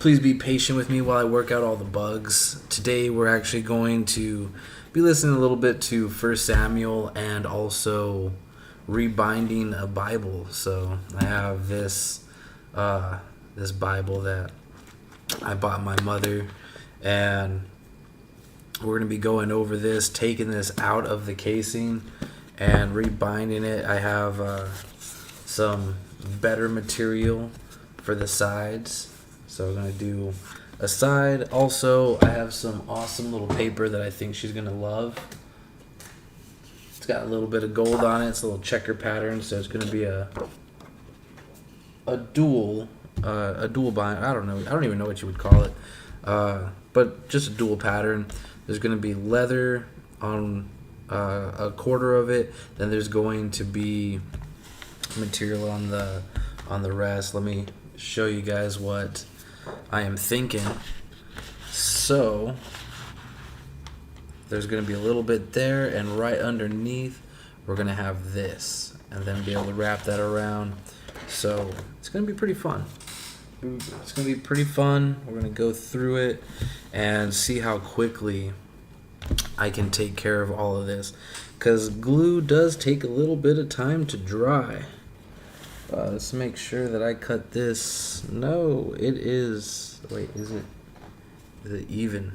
Please be patient with me while I work out all the bugs. Today we're actually going to be listening a little bit to 1samuel and also rebinding a Bible. So I have this this Bible that I bought my mother, and we're going to be going over this, taking this out of the casing and rebinding it. I have some better material for the sides, so we're going to do a side. Also, I have some awesome little paper that I think she's going to love. It's got a little bit of gold on it. It's a little checker pattern, so it's going to be a dual bind. I don't even know what you would call it, but just a dual pattern. There's going to be leather on a quarter of it. Then there's going to be material on the rest. Let me show you guys what I am thinking. So there's going to be a little bit there, and right underneath we're going to have this, and then be able to wrap that around. So it's going to be pretty fun. It's going to be pretty fun. We're going to go through it and see how quickly I can take care of all of this, because glue does take a little bit of time to dry. Let's make sure that I cut this. No, it is. Wait, is it even?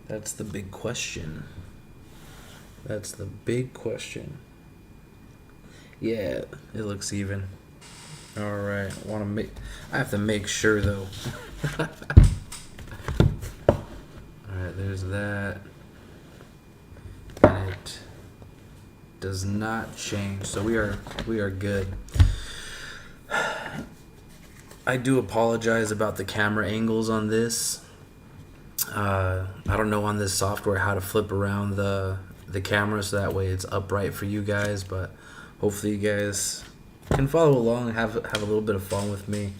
That's the big question. That's the big question. Yeah, it looks even. All right, I have to make sure though. All right, there's that. And it does not change, so we are good. I do apologize about the camera angles on this. I don't know on this software how to flip around the camera so that way it's upright for you guys, but hopefully you guys can follow along and have a little bit of fun with me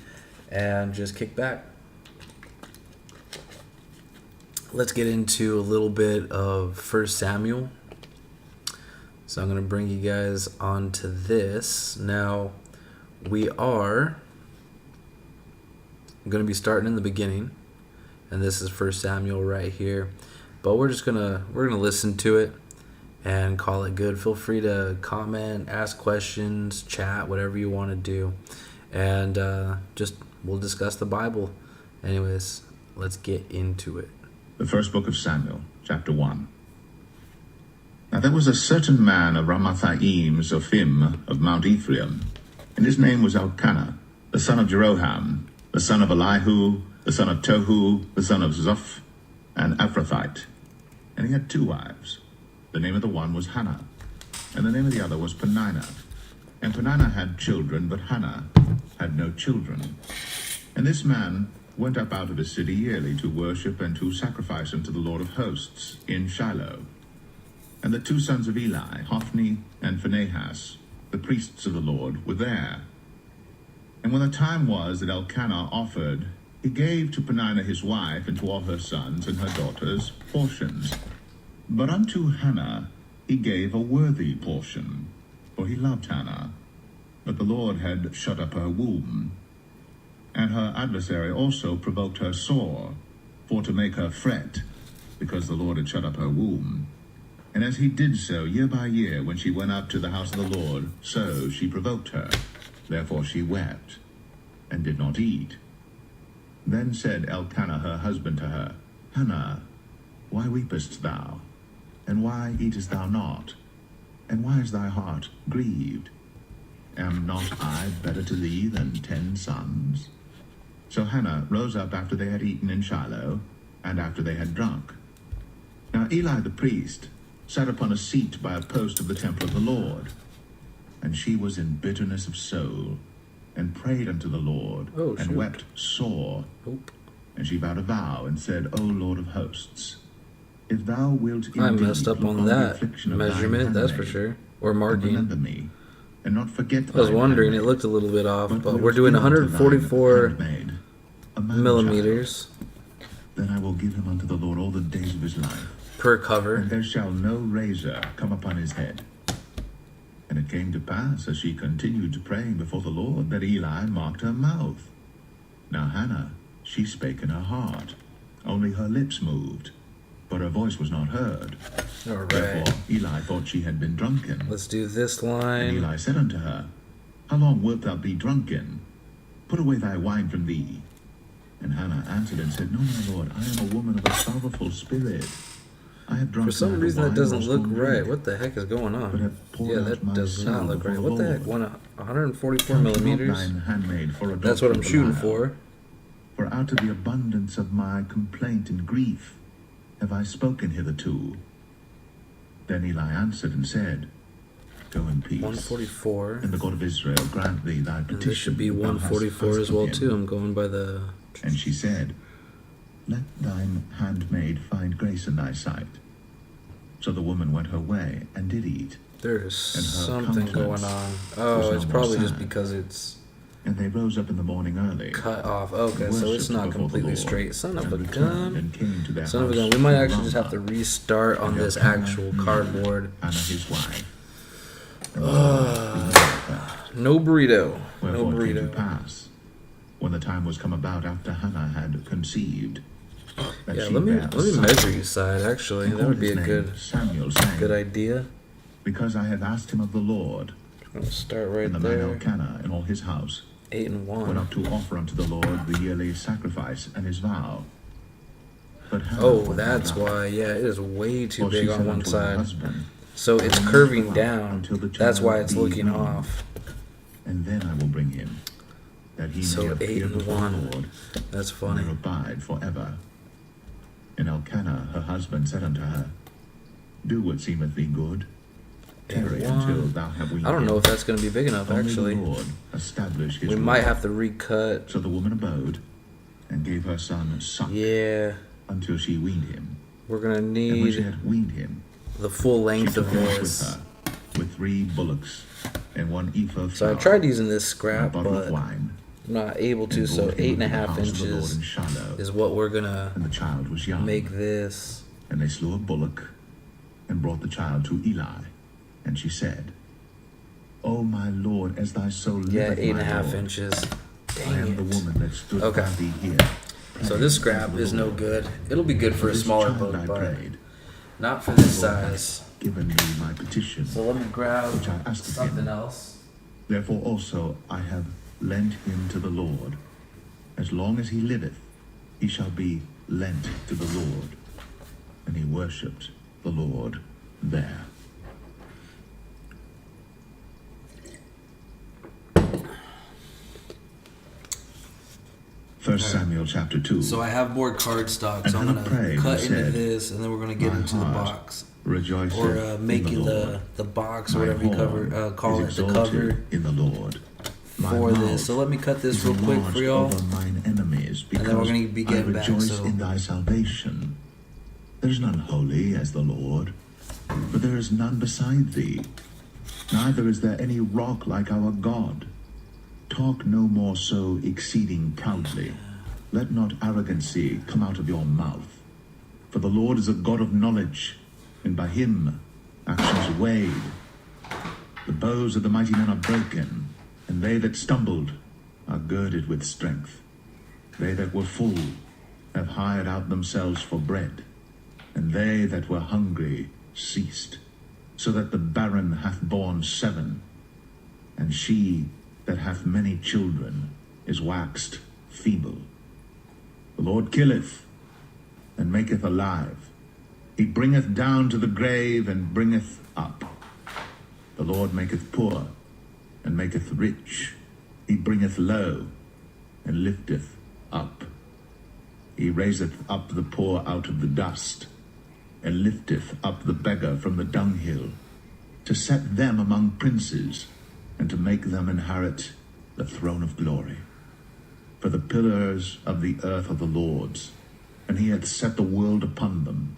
and just kick back. Let's get into a little bit of 1 Samuel. So I'm going to bring you guys onto this. Now, we are going to be starting in the beginning, and this is 1 Samuel right here. But we're going to listen to it and call it good. Feel free to comment, ask questions, chat, whatever you want to do. And we'll discuss the Bible. Anyways, let's get into it. The first book of Samuel, chapter 1. Now there was a certain man of Ramathaim Zophim of Mount Ephraim, and his name was Elkanah, the son of Jeroham, the son of Elihu, the son of Tohu, the son of Zoph, an Ephrathite. And he had 2 wives. The name of the one was Hannah, and the name of the other was Peninnah. And Peninnah had children, but Hannah had no children. And this man went up out of the city yearly to worship and to sacrifice unto the Lord of hosts in Shiloh. And the 2 sons of Eli, Hophni and Phinehas, the priests of the Lord, were there. And when the time was that Elkanah offered, he gave to Peninnah his wife and to all her sons and her daughters portions. But unto Hannah he gave a worthy portion, for he loved Hannah. But the Lord had shut up her womb. And her adversary also provoked her sore, for to make her fret, because the Lord had shut up her womb. And as he did so year by year, when she went up to the house of the Lord, so she provoked her. Therefore she wept, and did not eat. Then said Elkanah her husband to her, Hannah, why weepest thou? And why eatest thou not? And why is thy heart grieved? Am not I better to thee than 10 sons? So Hannah rose up after they had eaten in Shiloh, and after they had drunk. Now Eli the priest sat upon a seat by a post of the temple of the Lord. And she was in bitterness of soul, and prayed unto the Lord, and wept sore. And she vowed a vow, and said, O Lord of hosts, if thou wilt indeed I messed up on that measurement, that's for sure. Or marking. Remember me, and not forget. I was wondering, it looked a little bit off, but we're doing 144 millimeters. Then I will give him unto the Lord all the days of his life. Per cover. And there shall no razor come upon his head. And it came to pass, as she continued praying before the Lord, that Eli marked her mouth. Now Hannah, she spake in her heart, only her lips moved, but her voice was not heard. All right. Therefore Eli thought she had been drunken. Let's do this And line. Eli said unto her, How long wilt thou be drunken? Put away thy wine from thee. And Hannah answered and said, No, my lord, I am a woman of a sorrowful spirit. I have drunk For some neither reason, that wine doesn't nor look strong right. drink, What the heck is going but on? have poured Yeah, out that my does soul not look before right. the What the heck? Lord. 144 Count not millimeters? thine handmaid for a That's what I'm daughter shooting of for. Belial. For out of the abundance of my complaint and grief have I spoken hitherto. Then Eli answered and said, Go in peace. 144. And the God of Israel grant thee thy And petition. this should be that thou hast 144 asked as of well, him. too. I'm going by the... And she said, Let thine handmaid find grace in thy sight. So the woman went her way and did eat. There is And her something going countenance on. was Oh, no it's more probably just sad. because it's And they rose up in the morning early. cut off. Okay, so it's worshipped not before the completely Lord, straight. Son of and a returned gun. and came to their Son of a house gun. We might in actually just have to Ramah. restart on And this Elkanah actual knew cardboard. Hannah his wife. And the Lord remembered her. No burrito. No Wherefore it came to burrito. pass, when the time was come about after Hannah had conceived, that Yeah, she let me bare a son, measure you side. Actually, and that called would be his a name good Samuel, saying, idea. Because I have asked him of the Lord. I'm gonna start right And the man there. Elkanah and all his house 8 and went 1. up to offer unto the Lord the yearly sacrifice and his vow. But Hannah Oh, went that's not up, why. Yeah, it is way too for she big said on one unto her side. husband, So it's "Bring curving him up down. until the That's why child it's be looking weaned, off. And then I will bring him, that he So may 8 appear and before 1. the Lord, That's and funny. there abide forever. And Elkanah her husband said unto her, Do what seemeth thee good. Tarry 1. until thou have weaned I don't know him. if that's gonna be big enough. Only Actually, the Lord establish his we word. might have to recut. So the woman abode, and gave her son suck Yeah, until she weaned him. we're gonna And when she need had weaned him, the full she length took of him with this. her, with 3 bullocks, and 1 ephah of So I flour, tried using this and a scrap, bottle of but wine, I'm not able to. and So brought him 8.5 unto the house of the Lord inches in Shiloh. is what we're gonna And the child was young. make this. And they slew a bullock, and brought the child to Eli. And she said, O my Lord, as thy soul Yeah, liveth, my 8.5 Lord, inches. I am Dang the it. woman that stood Okay. by thee here. So this scrap is no good. It'll be good for a this smaller child boat, I but prayed, not for this the Lord size. hath given me my petition. So let me grab Which I asked of something him. else. Therefore also I have lent him to the Lord. As long as he liveth, he shall be lent to the Lord. And he worshipped the Lord there. First Samuel chapter 2. So I have more cardstock, so I'm And Hannah gonna prayed cut and into said, this, and then we're gonna get My into the heart box, rejoiceth or in make the it Lord. the box, or My whatever you horn call it, is the exalted cover in the Lord. My for mouth this. So let me cut this is real quick enlarged for y'all. over mine enemies, And then we're because gonna be I getting back, rejoice so- in thy salvation. There is none holy as the Lord, for there is none beside thee. Neither is there any rock like our God. Talk no more so exceeding proudly. Let not arrogancy come out of your mouth. For the Lord is a God of knowledge, and by him actions weighed. The bows of the mighty men are broken, and they that stumbled are girded with strength. They that were full have hired out themselves for bread, and they that were hungry ceased, so that the barren hath borne 7, and she that hath many children is waxed feeble. The Lord killeth, and maketh alive. He bringeth down to the grave, and bringeth up. The Lord maketh poor, and maketh rich. He bringeth low, and lifteth up. He raiseth up the poor out of the dust, and lifteth up the beggar from the dunghill, to set them among princes, and to make them inherit the throne of glory. For the pillars of the earth are the Lord's, and he hath set the world upon them.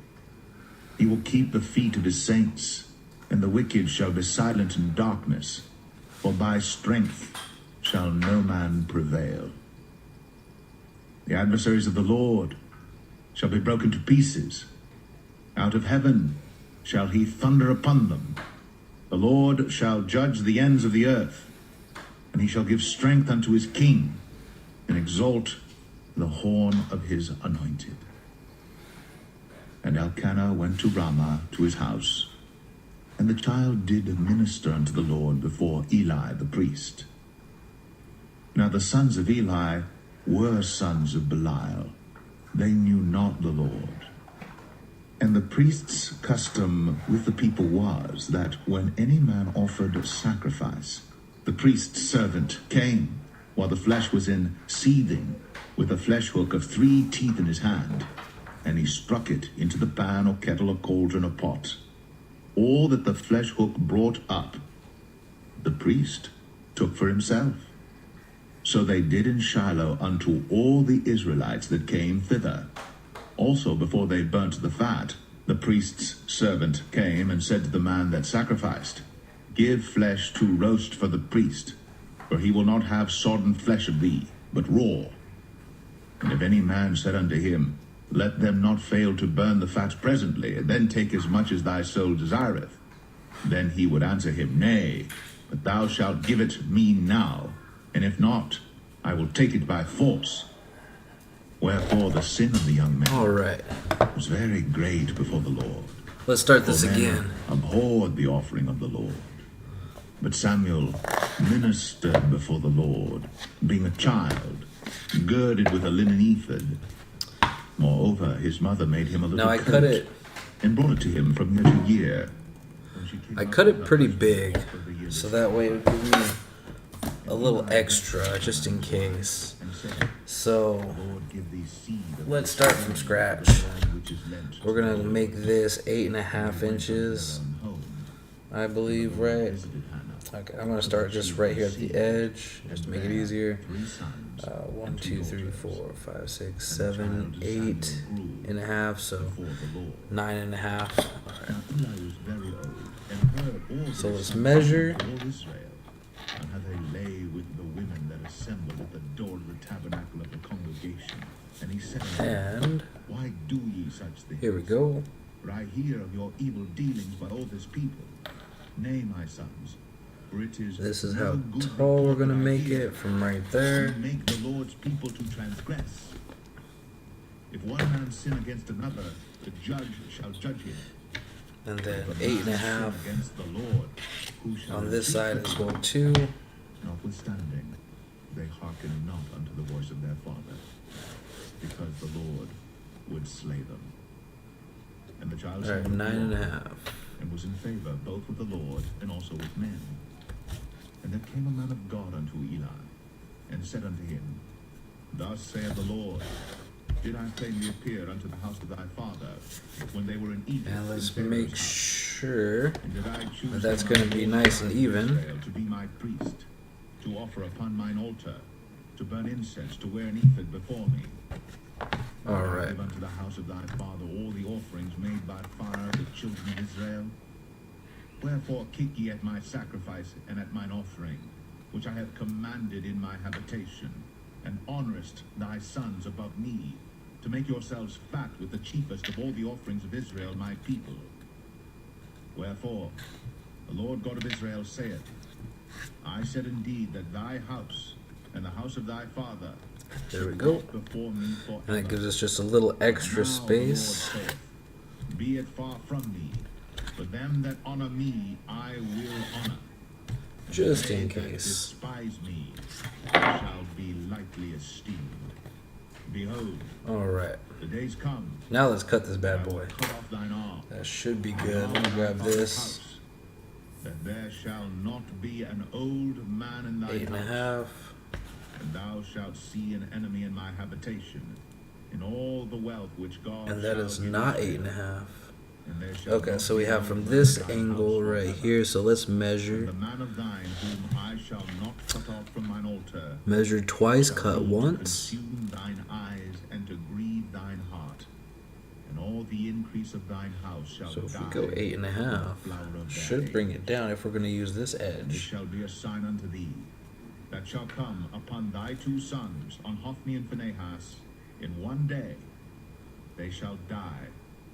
He will keep the feet of his saints, and the wicked shall be silent in darkness, for by strength shall no man prevail. The adversaries of the Lord shall be broken to pieces. Out of heaven shall he thunder upon them. The Lord shall judge the ends of the earth, and he shall give strength unto his king. and exalt the horn of his anointed. And Elkanah went to Ramah to his house, and the child did minister unto the Lord before Eli the priest. Now the sons of Eli were sons of Belial. They knew not the Lord. And the priest's custom with the people was that when any man offered a sacrifice, the priest's servant came while the flesh was in seething, with a flesh hook of 3 teeth in his hand, and he struck it into the pan or kettle or cauldron or pot. All that the flesh hook brought up, the priest took for himself. So they did in Shiloh unto all the Israelites that came thither. Also before they burnt the fat, the priest's servant came and said to the man that sacrificed, Give flesh to roast for the priest, for he will not have sodden flesh of thee, but raw. And if any man said unto him, Let them not fail to burn the fat presently, and then take as much as thy soul desireth, then he would answer him, Nay, but thou shalt give it me now, and if not, I will take it by force. Wherefore the sin of the young man All right. was very great before the Lord. Let's start this For men again. abhorred the offering of the Lord. But Samuel ministered before the Lord, being a child, girded with a linen ephod. Moreover, his mother made him a little Now I coat, cut it. and brought it to him from year to year. When she came I out cut of it her pretty husband's big, house for the year so before, that way it would give me a little extra, just in case. and said, So Lord, give thee seed of let's the start from land scratch. which is lent We're to gonna the Lord. make this 8.5 They went inches, unto their own home. I believe, right? Visited Hannah. Okay, I'm gonna start just right here at the edge, just to make it easier. 3 sons 1, and 2, 2 3, daughters. 4, 5, 6, And the 7, child 8 Samuel grew and a half, so before the Lord. 9.5. Alright. Now Eli was very old, and heard all So that let's his sons measure. did to all Israel, and how they lay with the women that assembled at the door of the tabernacle of the congregation. And he said unto them, And Why do ye such things? here we go. For I hear of your evil dealings by all this people. Nay, my sons, for it is This is no how good tall we're report gonna that I make hear. it from right there. You make the Lord's people to transgress. If one man sin against another, the judge shall judge him. And then If a man 8.5 sin against the Lord, who shall on this rebuke side him? as well too. Notwithstanding, they hearkened not unto the voice of their father, because the Lord would slay them. And the child Alright, sought the 9.5. Lord, and was in favor both with the Lord and also with men. And there came a man of God unto Eli, and said unto him, Thus saith the Lord, Did I plainly appear unto the house of thy father, when they were in Egypt? And let's in Pharaoh's make house? sure And did I choose that that's them gonna out of be all the nice and tribes of even. Israel to be my priest, to offer upon mine altar, to burn incense, to wear an ephod before me. All Will I right. give unto the house of thy father all the offerings made by fire of the children of Israel? Wherefore kick ye at my sacrifice and at mine offering, which I have commanded in my habitation, and honorest thy sons above me, to make yourselves fat with the chiefest of all the offerings of Israel my people? Wherefore the Lord God of Israel saith, I said indeed that thy house and the house of thy father There we should go. walk before me forever. And that gives us just a little extra Now the Lord space. saith, Be it far from me, but them that honor me I will honor. And Just they in that case. despise me shall be lightly esteemed. Behold, Alright. the days come, Now let's cut this that I bad will boy. cut off thine arm, That should be and good. all Let me thy grab father's this. house, that there shall not be an old man in thy house. 8.5. And thou shalt see an enemy in my habitation, in all the wealth which God And that shall is give not Israel. 8.5. And there shall Okay, not so we be have an from old man this in thine angle house right forever. here. So let's And measure. the man of thine whom I shall not cut off from mine altar Measure twice, shall cut be to once. consume thine eyes and to grieve thine heart. And all the increase of thine house shall So if we die go with 8.5, the flower of their should bring age. it down if we're going to use this And it edge. shall be a sign unto thee, that shall come upon thy 2 sons, on Hophni and Phinehas, in one day. They shall die,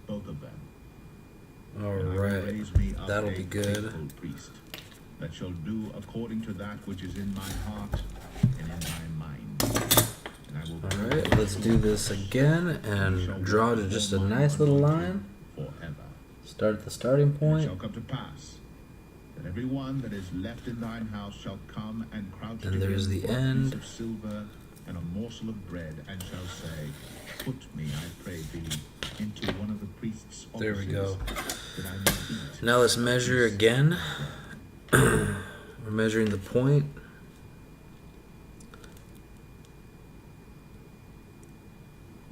both of them. And I will Alright. raise me up That'll a be good. faithful priest, that shall do according to that which is in my heart and in my mind. Alright, let's do this again and draw to just a nice little line. Forever. Start at the starting And it point. shall come to pass that every one that is left in thine house shall come and crouch to And there's him the for a end. piece of silver and a morsel of bread, and shall say, Put me, I pray thee, into one of the priest's offices, There we go. that I may eat. Now let's measure again. We're measuring the point.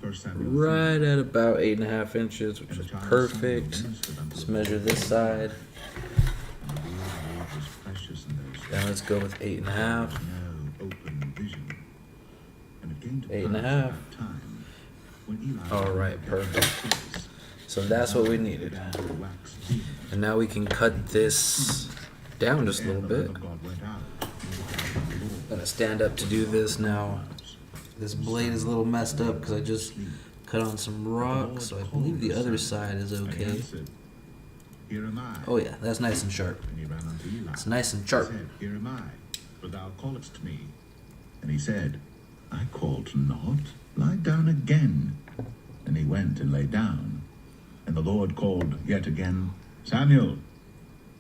First Samuel Right at about 8.5 inches, which And is the child perfect. Samuel ministered unto Let's the measure Lord, this side. and the word of the Lord was precious in those Now days. let's go with 8.5. There was no open vision. And it came to 8.5. pass at that time, when Eli All right, had perfect. his place, So that's what we needed. began to wax dim, And now we can cut this down just a little and the bit. Lamb of God went out, I'm gonna stand up to do this now. This blade is a little messed up because I just cut on some rock, so I believe the other side is and he okay. answered, Here am I. Oh yeah, that's nice and sharp. And he ran unto Eli. It's nice and He sharp. said, Here am I, for thou calledst me. And he said, I called not. Lie down again. And he went and lay down. And the Lord called yet again, Samuel.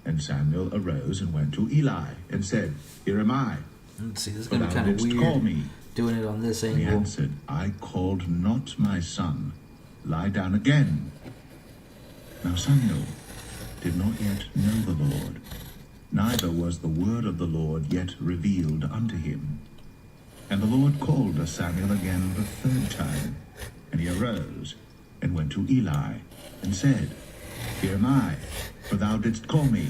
And Samuel arose and went to Eli, and said, Here am I, Let's see, this is for gonna be thou kind of didst call weird me. doing it on this And he angle. answered, I called not my son. Lie down again. Now Samuel did not yet know the Lord, neither was the word of the Lord yet revealed unto him. And the Lord called to Samuel again the third time. And he arose and went to Eli, and said, Here am I, for thou didst call me.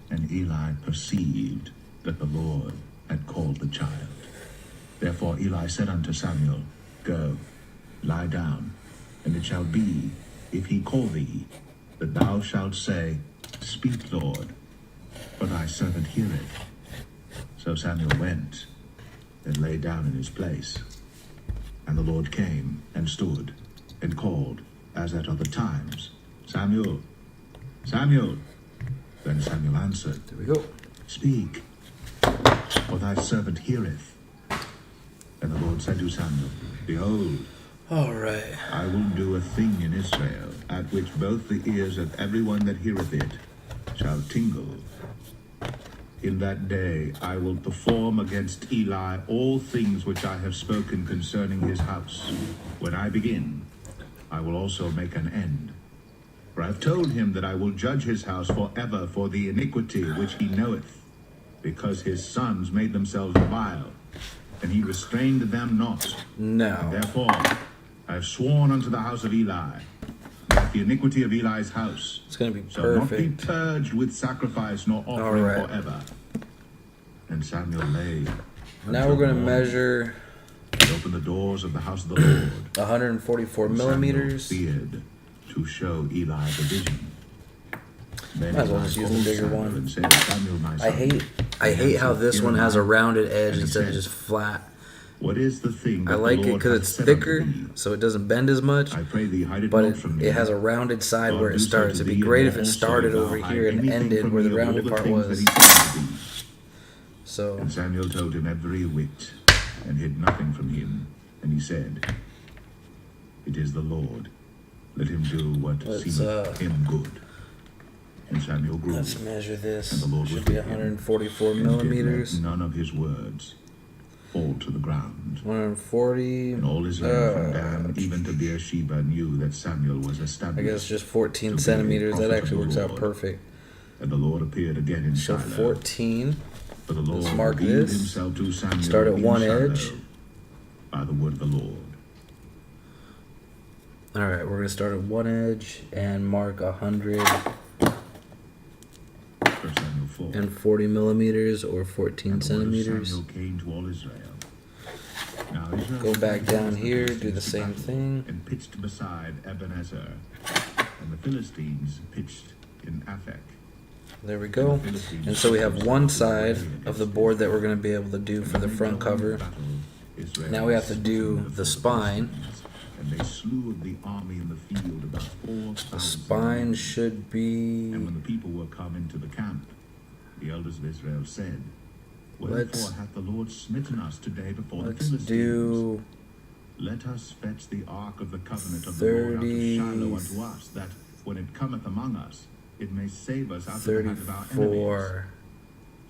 And Eli perceived that the Lord had called the child. Therefore Eli said unto Samuel, Go, lie down, and it shall be, if he call thee, that thou shalt say, Speak, Lord, for thy servant heareth. So Samuel went, and lay down in his place. And the Lord came, and stood, and called, as at other times, Samuel, Samuel. Then Samuel answered, There we go. Speak, for thy servant heareth. And the Lord said to Samuel, Behold, All right. I will do a thing in Israel, at which both the ears of everyone that heareth it shall tingle. In that day I will perform against Eli all things which I have spoken concerning his house. When I begin, I will also make an end. For I have told him that I will judge his house forever for the iniquity which he knoweth, because his sons made themselves vile, and he restrained them not. Now, Therefore, I have sworn unto the house of Eli, that the iniquity of Eli's house it's gonna be shall not be perfect. purged with sacrifice nor offering All right. forever. And Samuel lay. Now we're gonna measure And open the doors of the house of the Lord. 144 And millimeters. Samuel feared to show Eli the vision. Then Might as well Eli just use the called bigger Samuel one. and said, Samuel, my I son. hate how this one has a rounded edge And he instead of said, just flat. What is the thing I that like the it Lord because hath it's said unto thicker, thee? so it doesn't bend as much. I pray thee, hide it But not from me. it has a rounded side God where it do so starts. to It'd be thee, great and if it also started thou over hide here and anything ended from where the me of all rounded the part things was. that he said unto thee. So And Samuel told him every whit, and hid nothing from him. And he said, It is the Lord. Let him do what Let's, seemeth him good. And Samuel grew, let's measure this. and the Lord Should was be with him, 144 and did millimeters. let none of his words fall to the ground. 140. And all Israel from Dan even to Beersheba knew that Samuel was I established. guess just 14 to be a centimeters. That prophet of actually the works out Lord. perfect. And the Lord appeared again in So Shiloh. 14. For the Lord Let's mark revealed this. himself to Samuel Start at in one Shiloh edge. by the word of the Lord. All right, we're gonna start at one edge and mark 140 1 Samuel 4. millimeters or 14 And the word of centimeters. Samuel came to all Israel. Now Israel Go back went down against the here, do Philistines the to same battle, thing. And pitched beside Ebenezer. And the Philistines pitched in Aphek. There we go. And so we have one side of the board that we're going to be able to do for the front cover. Now we have to do the spine. And they slew of the army in the field about 4,000. The spine should And be... when the people were come into the camp, the elders of Israel said, Wherefore hath the Lord smitten us today before the let's Philistines? do Let us fetch the ark of the covenant of the Lord out of Shiloh 30, unto us, that when it cometh among us, it may save us out of the hand of our enemies. 34.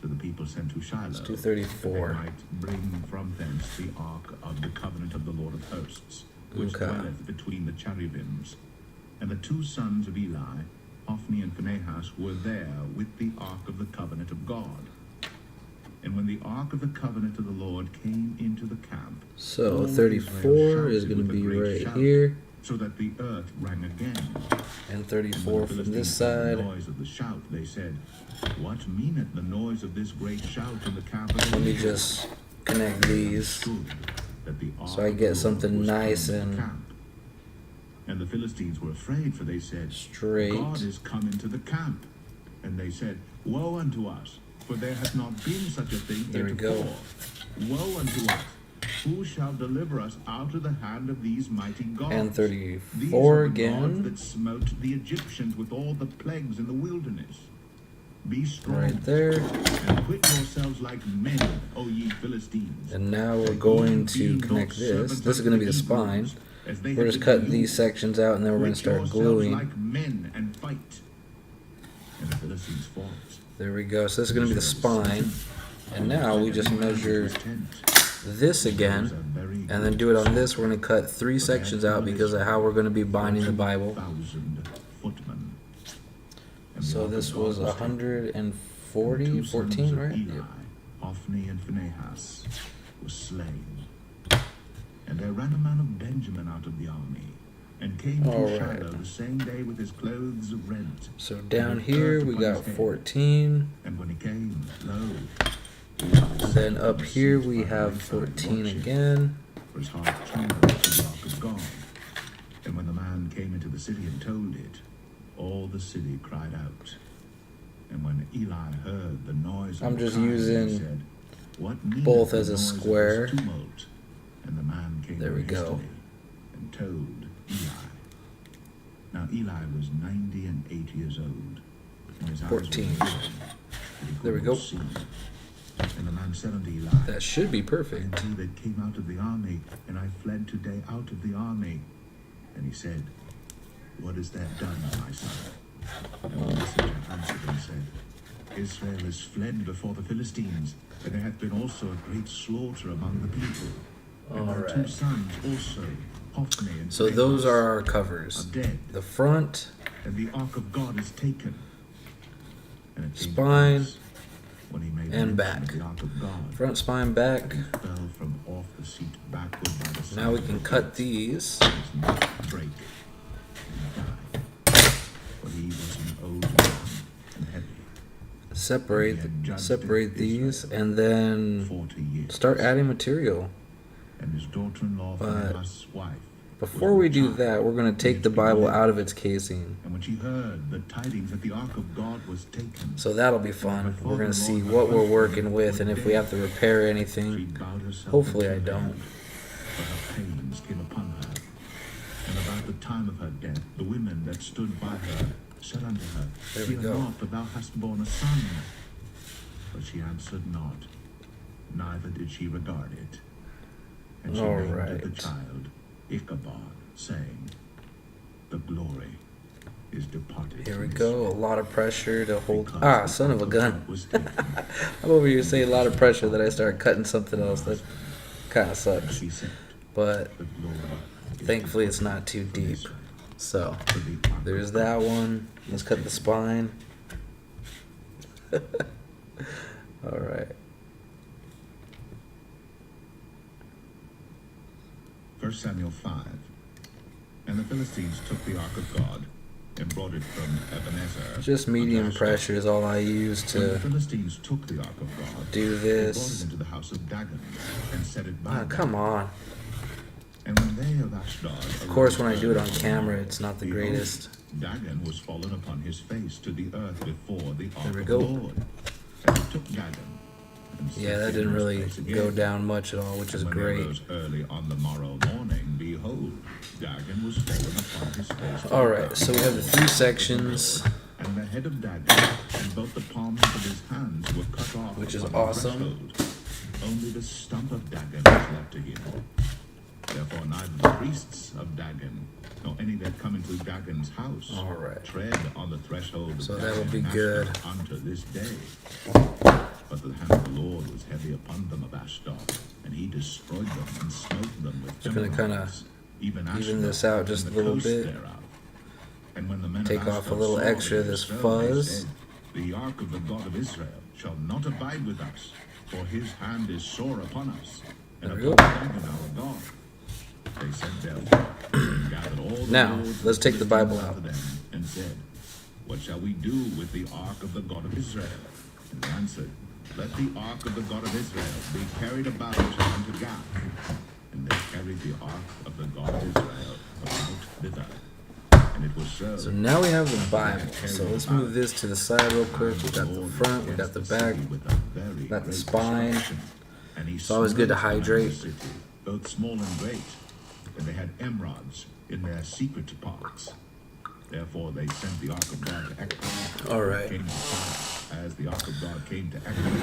So the people sent to Shiloh, Let's do that 34. they might bring from thence the ark of the covenant of the Lord of hosts, which Okay. dwelleth between the cherubims. And the two sons of Eli, Hophni and Phinehas, were there with the ark of the covenant of God. And when the ark of the covenant of the Lord came into the camp, So all 34 Israel is shouted going to with a be great right shout, here, so that the earth rang again. and And 34 when the from this Philistines heard the side. noise of the shout, they said, What meaneth the noise of this great shout in the camp of the Let me Israel? just connect these. Understood that the ark so I of get the something Lord was come nice into the and camp. And the Philistines were afraid, for they said, straight. God is come into the camp. And they said, Woe unto us, for there hath not been such a thing There we heretofore. go. Woe unto us! Who shall deliver us out of the hand of these mighty gods? And These 34 are the again. gods that smote the Egyptians with all the plagues in the wilderness. Be strong Right there. and quit yourselves like men, O ye Philistines. And now we're And going ye to be connect not this. servants This is unto going to be the Hebrews, spine. as they We're have just been to cutting you. these sections out, and then we're going to Quit start yourselves gluing. like men and fight. And the Philistines fought. There we go. So this is going to be the spine. And now we just measure this again, and then do it on this. We're going to cut 3 sections out because of how we're going to be binding the Bible. So this was 140, 14, right? Yep. Hophni and Phinehas was slain. And there ran a man of Benjamin out of the army, and came to All right. Shiloh the same day with his clothes rent. So down here we got 14. And when he came, lo, Then up here we have 14 again. for his heart trembled at the ark of God. And when the man came into the city and told it, all the city cried out. And when Eli heard the noise of I'm the just crying, he using said, What meaneth both the as a noise of this square. tumult? And the man came There we very go. hastily and told Eli. Now Eli was 98 years old, and his eyes were 14. dim, that he could There we not go. see. And the man said unto Eli, That should be I am perfect. he that came out of the army, and I fled today out of the army. And he said, What is that done, my son? And the messenger answered and said, Israel is fled before the Philistines, and there hath been also a great slaughter among the people. And All my right. 2 sons also, Hophni and So Phinehas, those are our are covers. dead, The front, and the ark of God is taken. And it came to Spine, pass, when he made and mention back. of the ark of God, front spine, back. he fell from off the seat backward by the side Now we of can the cut gate. these. His neck brake, and he died. For he was an old man and heavy, Separate these, and then 40 years. start adding material. And his daughter-in-law, But Phinehas' wife, Before we do that, we're going to take the Bible out of its casing. and when she heard the tidings that the ark of God was taken, So that'll be fun. We're going to see what we're working with, and if we have to repair she anything. bowed herself Hopefully unto I the don't. earth, for her pains came upon her. And about the time of her death, the women that stood by her said unto her, There we Fear go. not, for thou hast borne a son. But she answered not, neither did she regard it. And she All named right. the child Ichabod, saying, The glory is departed. Here we from go. A Israel, lot of pressure to hold. because Ah, the son of a ark gun. God was taken. I'm over here saying a lot of pressure that I start cutting something else. That kind of And sucks. she said, But The glory is thankfully it's departed not too from deep. Israel, So for the ark there's of that God one. Let's cut the spine. All right. 1 Samuel 5. And the Philistines took the ark of God and brought it from Ebenezer. Just medium unto Ashdod. pressure is all I use When the to Philistines took the ark of God, do they brought it this. into the house of Dagon and set it by Ah, them. come on. And when they of Ashdod, Of course, when I do it on camera, it's not the greatest. Dagon was fallen upon his face to the earth before the ark we of go. the Lord. And he took Dagon. And Yeah, set that him didn't in his really place go again. down much at all, which is And when they great. rose early on the morrow morning, behold, Dagon was fallen upon his face. to All the right, earth so we have the before 3 sections. And the head of Dagon and both the palms of his hands were cut off. which is upon the awesome. threshold. Only the stump of Dagon was left to him. Therefore neither the priests of Dagon, nor any that come into Dagon's house, All right. tread on the threshold of So Dagon that'll be and good. Ashdod unto this day. But the hand of the Lord was heavy upon them of Ashdod, and he destroyed them and smote them with Just gonna kinda emeralds, even even this Ashdod out just and a the little coast bit. thereof. And when the men Take of off a Ashdod little saw extra that it this was so, they fuzz. said, the ark of the God of Israel shall not abide with us, for his hand is sore upon us, and There we upon Dagon our God. They sent therefore and gathered all the Now, lords of let's take the Bible Philistines out. unto them, and said, what shall we do with the ark of the God of Israel? And they answered, let the ark of the God of Israel be carried about unto Gath. And they carried the ark of the God of Israel about thither. And it was so. So now we have the Bible. So let's move this to the side real quick. We got the front, we got the back, we got the spine. It's always good to hydrate. Both small and great. And they had emeralds in their secret parts. Therefore they sent the ark of God to Ekron. All right. It came to pass, as the ark of God came to Ekron,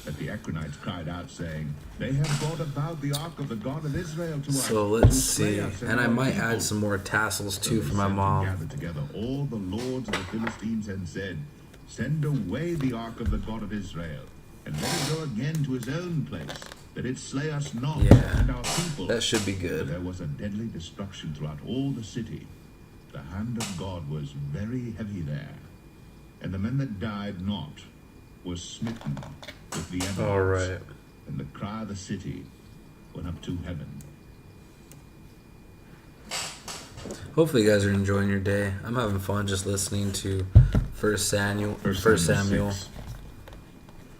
that the Ekronites cried out, saying, they have brought about the ark of the God of Israel to us. So let's to slay see. us And I our might people." add some more tassels So too they for my sent and mom. gathered together all the lords of the Philistines and said, send away the ark of the God of Israel, and let it go again to his own place, that it slay us not Yeah, and our people. that should be For good. there was a deadly destruction throughout all the city. The hand of God was very heavy there. And the men that died not were smitten with the enemies. All right. And the cry of the city went up to heaven. Hopefully you guys are enjoying your day. I'm having fun just listening to 1 Samuel. 1 Samuel 6.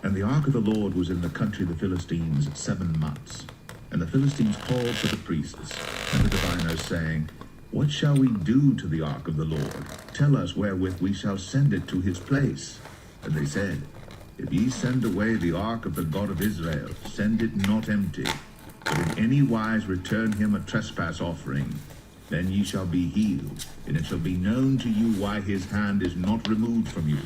And the ark of the Lord was in the country of the Philistines 7 months. And the Philistines called for the priests and the diviners, saying, what shall we do to the ark of the Lord? Tell us wherewith we shall send it to his place. And they said, if ye send away the ark of the God of Israel, send it not empty, but in any wise return him a trespass offering. Then ye shall be healed, and it shall be known to you why his hand is not removed from you.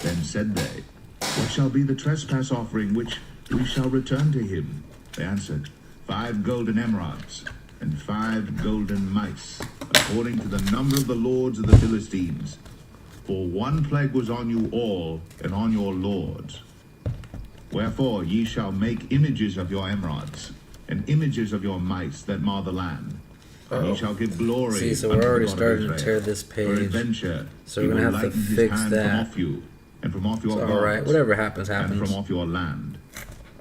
Then said they, what shall be the trespass offering which we shall return to him? They answered, 5 golden emeralds, and 5 golden mice, according to the number of the lords of the Philistines. For one plague was on you all, and on your lords. Wherefore ye shall make images of your emeralds, and images of your mice that mar the land. And ye shall give glory. See, so unto we're the already God of starting to Israel. tear this page. Peradventure, So he we're gonna will have to lighten his fix hand that. from off you, and from off your So, gods, all right, whatever happens, and happens. from off your land.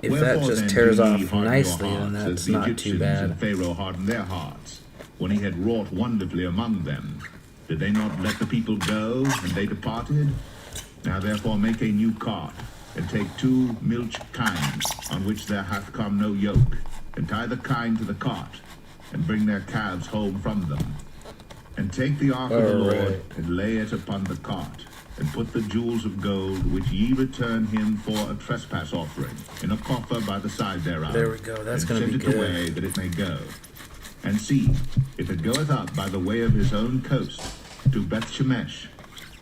If that Wherefore just then tears do ye off harden your nicely, then hearts, as that's the not too Egyptians bad. and Pharaoh hardened their hearts, when he had wrought wonderfully among them. Did they not let the people go, and they departed? Now therefore make a new cart, and take 2 milch kine, on which there hath come no yoke, and tie the kine to the cart, and bring their calves home from them. And take the ark of the Lord, Alright. and lay it upon the cart, and put the jewels of gold which ye return him for a trespass offering, in a coffer by the side thereof. There we go, that's and gonna send be it good. away that it may go. And see, if it goeth up by the way of his own coast to Beth Shemesh,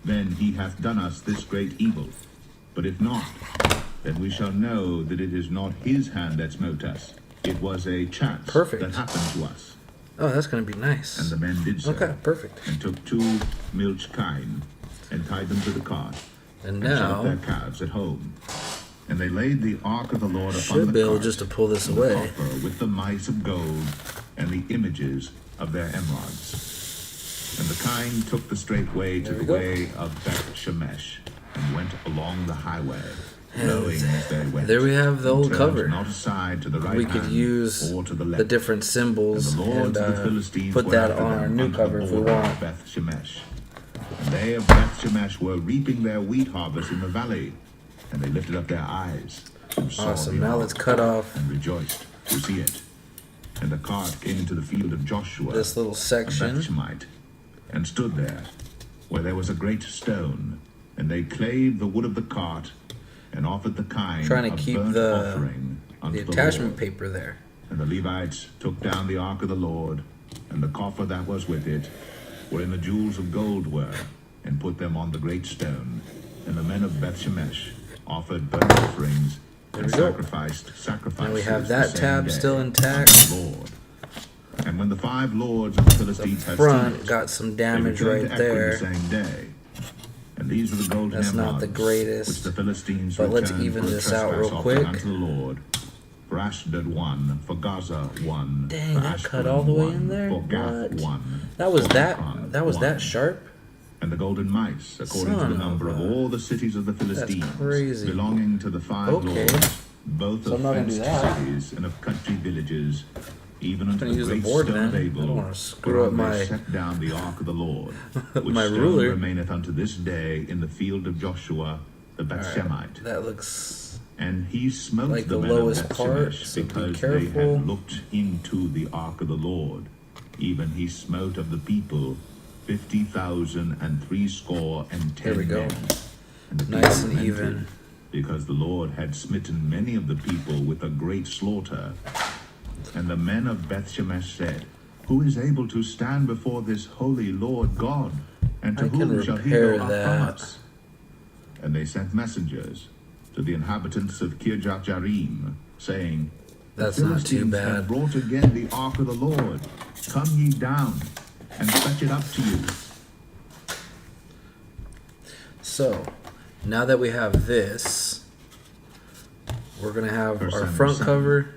then he hath done us this great evil. But if not, then we shall know that it is not his hand that smote us. It was a chance Perfect. that happened to us. Oh, that's going to be nice. And the men did so. Okay, perfect. And took 2 milch kine, and tied them to the cart, And and shut up their now, calves at home. And they laid the ark of the Lord upon should the be able cart, just to pull this and the away. coffer with the mice of gold, and the images of their emeralds. And the kine took the straight way to There the we go. way of Beth Shemesh, and went along the highway, blowing as they went. There we have the and old turned cover. not aside to the right We hand, could use or to the left. the different symbols And the and lords of the Philistines put went that after on them our new unto cover the if we border of want. Beth Shemesh. And they of Beth Shemesh were reaping their wheat harvest in the valley, and they lifted up their eyes and saw Awesome. the Now ark, let's cut off and rejoiced to see it. And the cart came into the field of Joshua, this little a section. Bethshemite, and stood there, where there was a great stone, and they clave the wood of the cart, and offered the kine Trying to a keep burnt the offering unto the attachment Lord. paper there. And the Levites took down the ark of the Lord, and the coffer that was with it, wherein the jewels of gold were, and put them on the great stone. And the men of Beth Shemesh offered burnt offerings, There and we go. sacrificed sacrifices. Now we have the that same tab day still intact. unto the Lord. And when the 5 lords of the Philistines had seen Front it, got some they damage returned right to Ekron there. the same day. And these were the golden That's not the emerods greatest. which the Philistines But let's returned even for a this out real trespass offering quick. unto the Lord. For Ashdod 1, for Gaza 1, Dang, for that cut Ashkelon all the way 1, in there? for Gath What? 1, That was for that. Ekron That was 1. that sharp. And the golden mice, according to Son the number of of a- all the cities of the Philistines, crazy. belonging to the 5 Okay. lords, both So of I'm not gonna do fenced that. cities and of country villages, even unto gonna the use the great board, stone man. of I Abel, don't wanna screw whereon up they my- set down the ark of the Lord, which my stone ruler. remaineth unto this day in the field of Joshua the Bethshemite. That looks And he smote like the the men lowest of part, Bethshemesh so be because they careful. had looked into the ark of the Lord. Even he smote of the people 50,000 and 60 There we go. men. And the Nice people and lamented, even. because the Lord had smitten many of the people with a great slaughter. And the men of Bethshemesh said, Who is able to stand before this holy Lord God? And to I can whom shall he repair go up that. from us? And they sent messengers to the inhabitants of Kirjath-Jearim, saying, That's The not too Philistines bad. have brought again the ark of the Lord. Come ye down, and fetch it up to you. so. Now that we have this, we're gonna have Verse our 7, front 7. cover,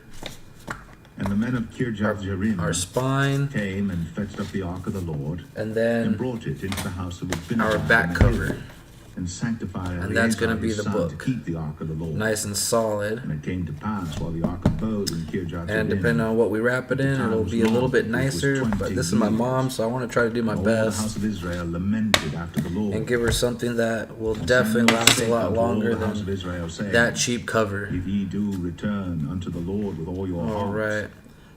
And the men of Kirjath-Jearim our spine, came and fetched up the ark of the Lord, and and then brought it into the house of Abinadab our back in the cover. hill, and sanctified And that's Eleazar gonna be his the son book. to keep the ark of the Lord. nice and solid. And it came to pass while the ark abode in Kirjath-Jearim, And depending on what we wrap it in, it'll be a little bit nicer. But this is my mom, so I want to try to do my all the house best of Israel lamented after the Lord, and give her something that will And definitely Samuel last a spake lot unto all longer the house of than Israel, saying, that cheap cover. If ye do return unto the Lord with all your All heart, right.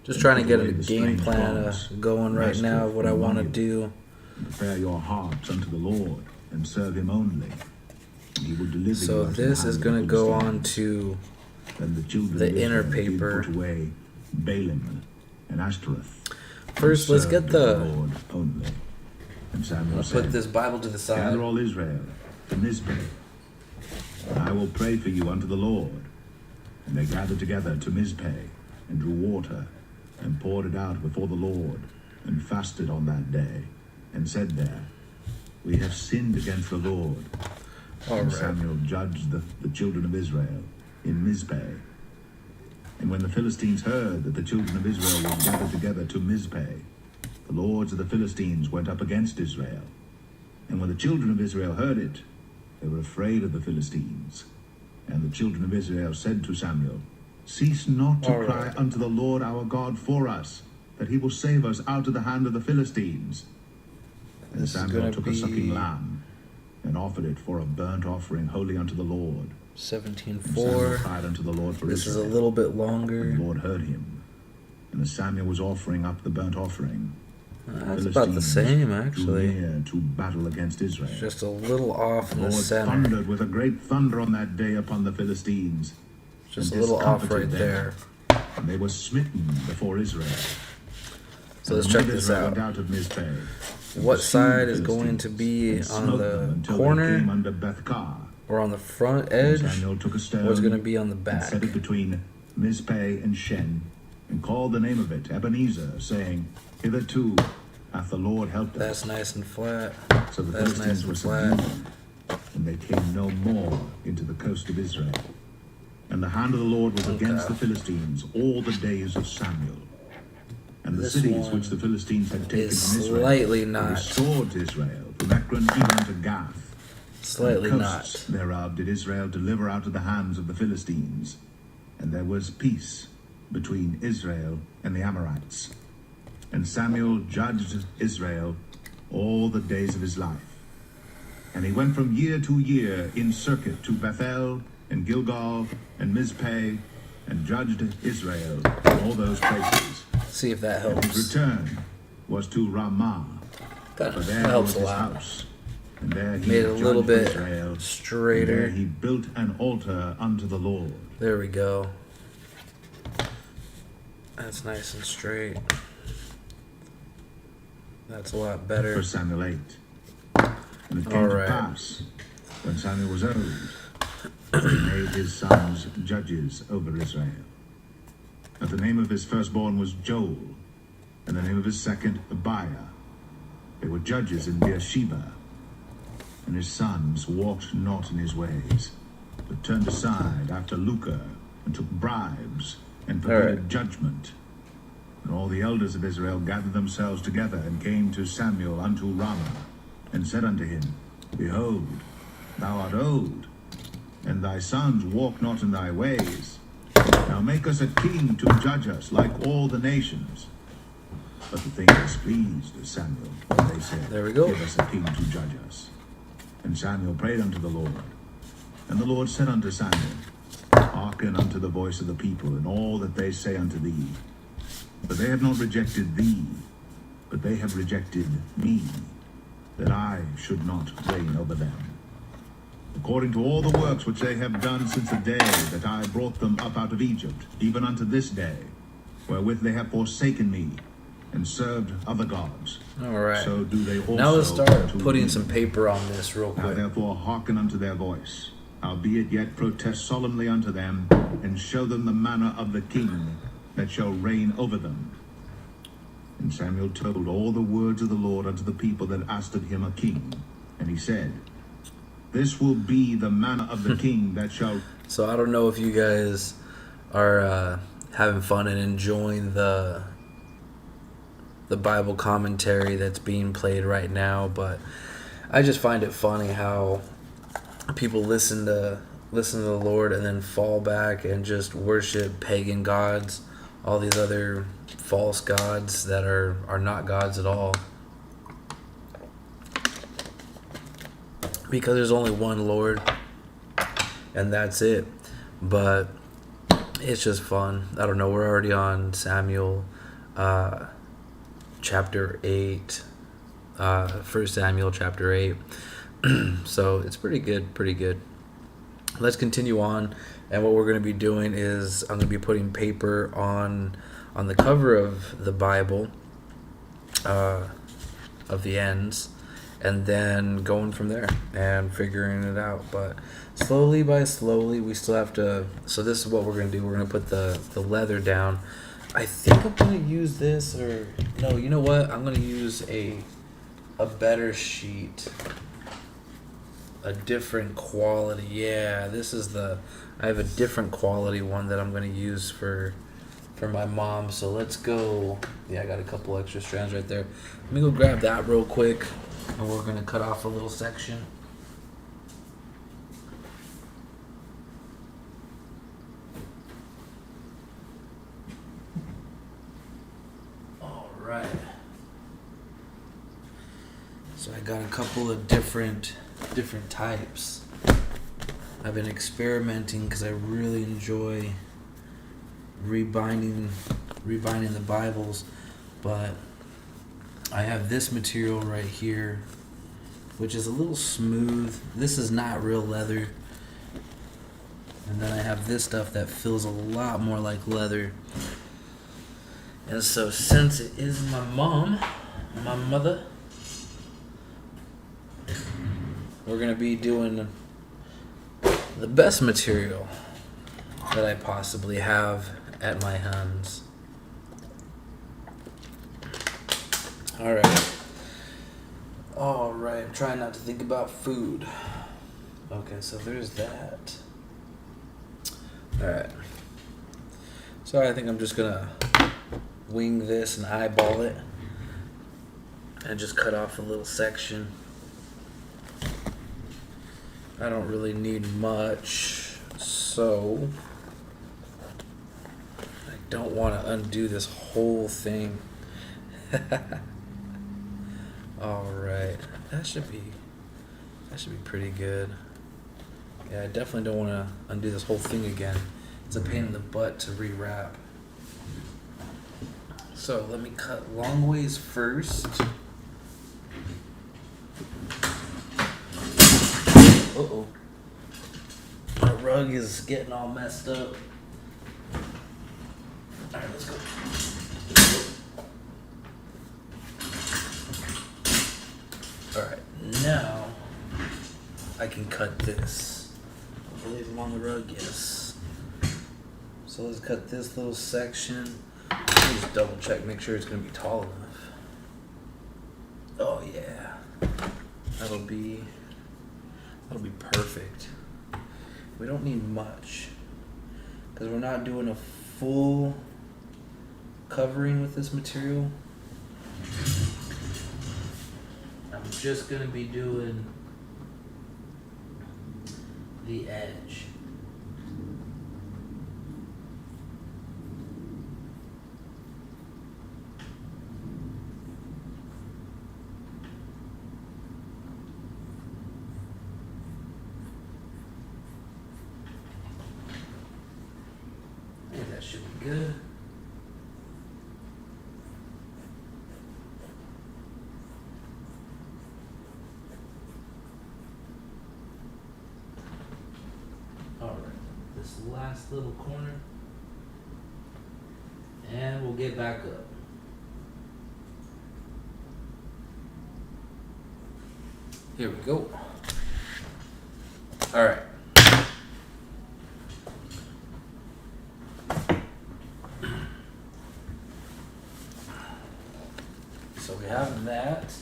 Just and trying to put get away a the game strange plan gods, going right rested now of what I from want to among you, do. and prepare your hearts unto the Lord, and serve him only. And he will deliver you So unto the this hand is of going the to go on Philistines. to Then the children the of inner Israel did paper. put away Balaam and Ashtoreth. and First, let's served get the. Lord only. And Samuel I'll said, put this Bible to the side. Gather all Israel to Mizpeh, and I will pray for you unto the Lord. And they gathered together to Mizpeh, and drew water, and poured it out before the Lord, and fasted on that day, and said there, We have sinned against the Lord. All And right. Samuel judged the children of Israel in Mizpeh. And when the Philistines heard that the children of Israel were gathered together to Mizpeh, the lords of the Philistines went up against Israel. And when the children of Israel heard it, they were afraid of the Philistines. And the children of Israel said to Samuel, Cease not to All cry right. unto the Lord our God for us, that he will save us out of the hand of the Philistines. And This is Samuel gonna took a sucking be lamb, and offered it for a burnt offering holy unto the Lord. And Samuel 17:4. cried unto the Lord for This is a Israel. little bit And the longer. Lord heard him. And as Samuel was offering up the burnt offering, That's about the same, actually. drew near to battle against Israel. It's just a little off in The the Lord center. thundered with a great thunder on that day upon the Philistines, Just a and little off right discomfited there. them. And they were smitten before Israel. So And let's the check men of this Israel out. went out of Mizpeh, and What pursued side the is going to Philistines, be and on smote them the until they came corner under Bethkar. or on the front And edge? Samuel took a stone, Or is it going to be on the and back? set it between Mizpeh and Shen, and called the name of it Ebenezer, saying, Hitherto hath the Lord helped us. That's nice and flat. So the That's nice Philistines and were flat. subdued, and they came no more into the coast of Israel. And the hand of the Lord was against the Philistines all the days of Samuel. And the This cities one which the Philistines had taken is from Israel slightly were not. restored to Israel, from Ekron even unto Gath. Slightly And the not. coasts thereof did Israel deliver out of the hands of the Philistines. And there was peace between Israel and the Amorites. And Samuel judged Israel all the days of his life. And he went from year to year in circuit to Bethel and Gilgal and Mizpeh, and judged Israel in all those places. See if that And his helps. return was to Ramah, That for there helps was a his lot. house. And there he Made it a little judged bit Israel. And there straighter. he built an altar unto the Lord. There we go. That's nice and straight. That's a lot better. 1 Samuel 8. And it came All to right. pass, when Samuel was old, So he made his sons judges over Israel. And the name of his firstborn was Joel, and the name of his second Abiah. They were judges in Beersheba. And his sons walked not in his ways, but turned aside after lucre, and took bribes, and perverted judgment. And all the elders of Israel gathered themselves together, and came to Samuel unto Ramah, and said unto him, Behold, thou art old, and thy sons walk not in thy ways. Now make us a king to judge us, like all the nations. But the thing displeased Samuel, when they said, There we go. Give us a king to judge us. And Samuel prayed unto the Lord. And the Lord said unto Samuel, Hearken unto the voice of the people, and all that they say unto thee. For they have not rejected thee, but they have rejected me, that I should not reign over them. According to all the works which they have done since the day that I brought them up out of Egypt, even unto this day, wherewith they have forsaken me, and served other gods. All right. So do they also. Now let's start unto putting me. some paper on this real Now quick. therefore hearken unto their voice, howbeit yet protest solemnly unto them, and show them the manner of the king that shall reign over them. And Samuel told all the words of the Lord unto the people that asked of him a king. And he said, This will be the manner of the king that shall. So I don't know if you guys are having fun and enjoying the Bible commentary that's being played right now, but I just find it funny how people listen to the Lord and then fall back and just worship pagan gods, all these other false gods that are not gods at all. Because there's only one Lord, and that's it. But it's just fun. I don't know, we're already on Samuel chapter 8, 1 Samuel chapter 8. So it's pretty good. Let's continue on, and what we're going to be doing is I'm going to be putting paper on the cover of the Bible, of the ends, and then going from there and figuring it out. But slowly by slowly, we still have to. So this is what we're going to do. We're going to put the leather down. I think I'm going to use this, or no, you know what? I'm going to use a better sheet. A different quality. Yeah, this is I have a different quality one that I'm going to use for my mom. So let's go. Yeah, I got a couple extra strands right there. Let me go grab that real quick, and we're going to cut off a little section. All right. So I got a couple of different types. I've been experimenting because I really enjoy rebinding the Bibles, but I have this material right here, which is a little smooth. This is not real leather. And then I have this stuff that feels a lot more like leather. And so since it is my mother, we're going to be doing the best material that I possibly have at my hands. Alright, I'm trying not to think about food. Okay, so there's that. Alright. So I think I'm just going to wing this and eyeball it and just cut off a little section. I don't really need much, so I don't want to undo this whole thing. Alright, that should be pretty good. Yeah, I definitely don't want to undo this whole thing again. It's a pain in the butt to rewrap. So let me cut long ways first. Uh-oh. My rug is getting all messed up. Alright, let's go. Alright, now I can cut this. leave them on the rug, yes. So let's cut this little section. Let me just double check, make sure it's going to be tall enough. Oh yeah, that'll be perfect. We don't need much because we're not doing a full covering with this material. I'm just going to be doing the edge. I think that should be good. Alright, this last little corner. And we'll get back up. Here we go. Alright. So we have that.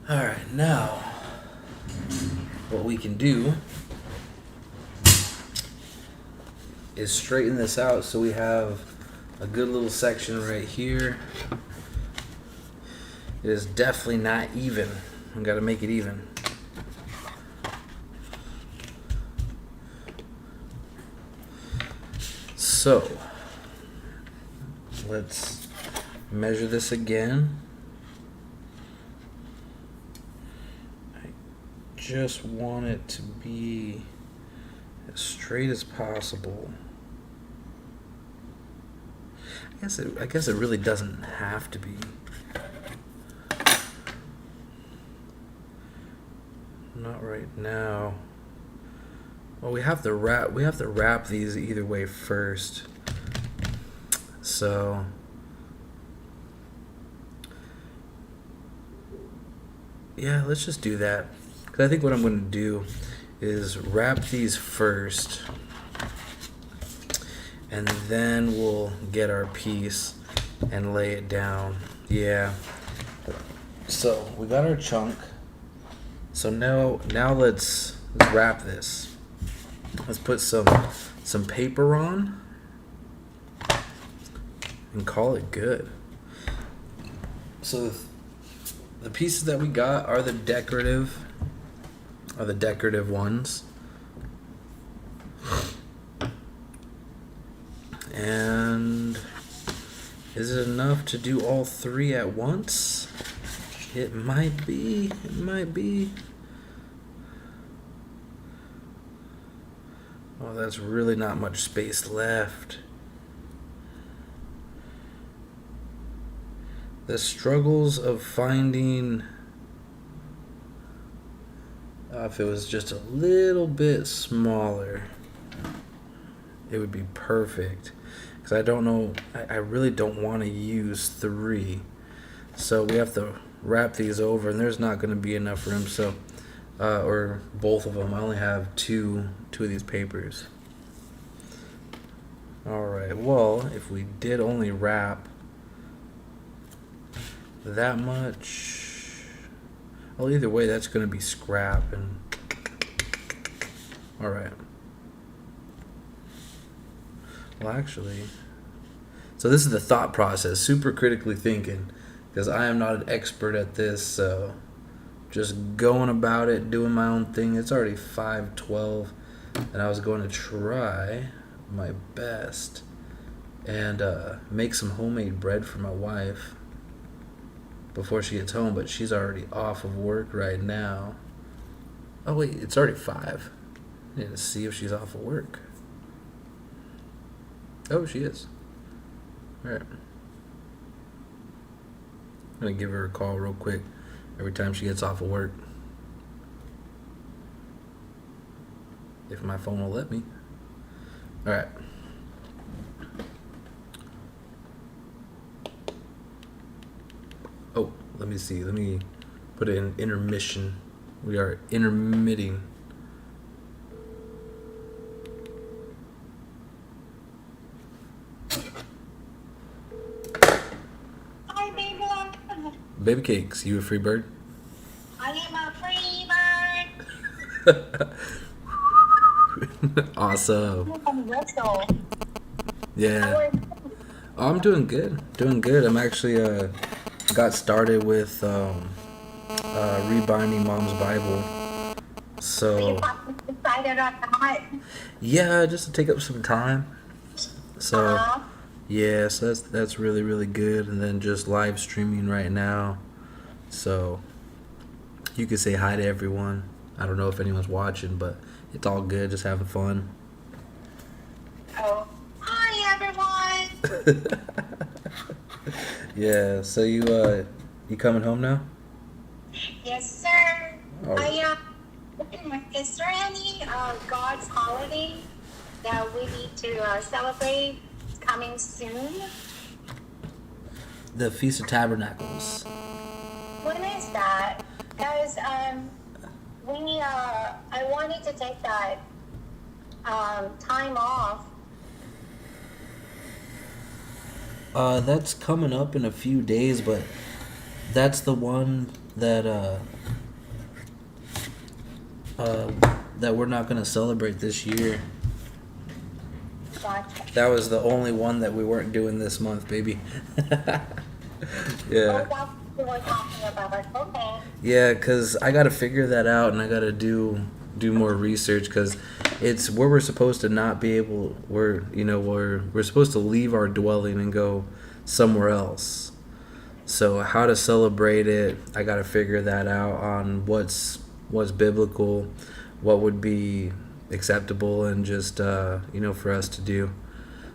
Alright, now what we can do is straighten this out so we have a good little section right here. It is definitely not even. I gotta make it even. So let's measure this again. I just want it to be as straight as possible. I guess it really doesn't have to be. Not right now. Well, we have to wrap these either way first. So yeah, let's just do that. Cause I think what I'm going to do is wrap these first, and then we'll get our piece and lay it down. Yeah. So we got our chunk. So now let's wrap this. Let's put some paper on and call it good. So the pieces that we got are the decorative ones. And is it enough to do all three at once? It might be. Oh, that's really not much space left. The struggles of finding... if it was just a little bit smaller, it would be perfect. Because I don't know, I really don't want to use three. So we have to wrap these over, and there's not going to be enough room. So, or both of them. I only have two of these papers. Alright, well, if we did only wrap that much, well, either way, that's going to be scrap. And alright. Well, actually, so this is the thought process, super critically thinking, because I am not an expert at this, so just going about it, doing my own thing. It's already 5:12, and I was going to try my best and make some homemade bread for my wife before she gets home, but she's already off of work right now. Oh wait, it's already 5. I need to see if she's off of work. Oh, she is. Alright. I'm going to give her a call real quick every time she gets off of work. If my phone will let me. Alright. Oh. Let me see. Let me put it in intermission. We are intermitting. Hi, baby. Baby cakes, you a free bird? I am a free bird. Awesome. Whistle. Yeah. How are you? Oh, I'm doing good. Doing good. I'm actually got started with rebinding Mom's Bible. You So decided on that? yeah, just to take up some time. So Uh-huh. yeah, so that's really really good. And then just live streaming right now. So you could say hi to everyone. I don't know if anyone's watching, but it's all good. Just having fun. Oh. Hi, everyone. Yeah. So you coming home now? Yes, sir. Oh. Is there any God's holiday that we need to celebrate coming soon? The Feast of Tabernacles. When is that? Because I wanted to take that time off. That's coming up in a few days, but that's the one that that we're not gonna celebrate this year. Gotcha. That was the only one that we weren't doing this month, baby. Oh, Yeah, that's what we're talking about. Okay. yeah, cause I gotta figure that out, and I gotta do more research, cause it's where we're supposed to not be able. We're supposed to leave our dwelling and go somewhere else. So how to celebrate it, I got to figure that out on what's biblical, what would be acceptable, and just for us to do.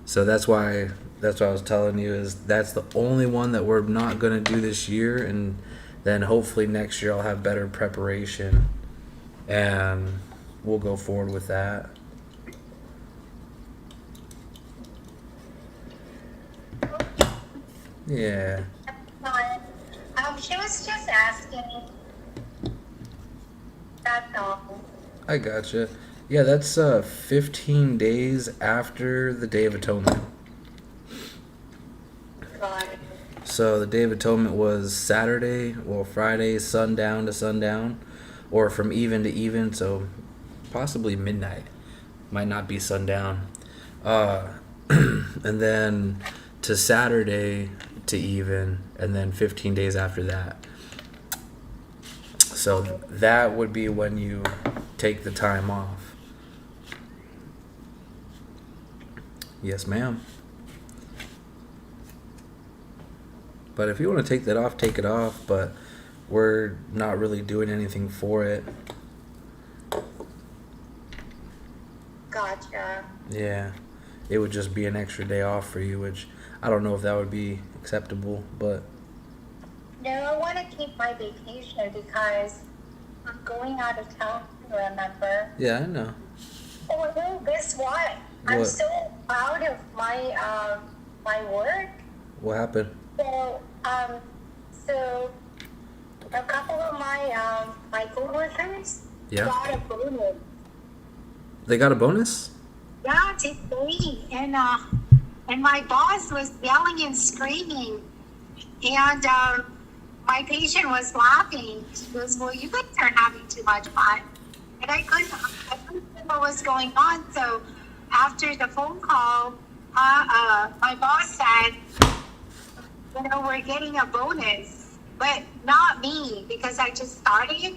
So that's why I was telling you is that's the only one that we're not gonna do this year, and then hopefully next year I'll have better preparation, and we'll go forward with that. Yeah, She was just asking. That's all. I gotcha. Yeah, that's 15 days after the Day of Atonement. Got it. So the Day of Atonement was Saturday, well, Friday, sundown to sundown, or from even to even, so possibly midnight. Might not be sundown. And then to Saturday to even, and then 15 days after that. So that would be when you take the time off. Yes, ma'am. But if you want to take that off, take it off. But we're not really doing anything for it. Gotcha. Yeah. It would just be an extra day off for you, which I don't know if that would be acceptable, but No, I want to keep my vacation because I'm going out of town, remember? yeah, I know. Oh, no, guess what? I'm What? so proud of my my work. What happened? So a couple of my coworkers Yeah. got a bonus. They got a bonus? Yeah, today, and my boss was yelling and screaming, and my patient was laughing. She goes, "Well, you guys are having too much fun," and I couldn't know what was going on. So after the phone call, my boss said, we're getting a bonus, but not me because I just started.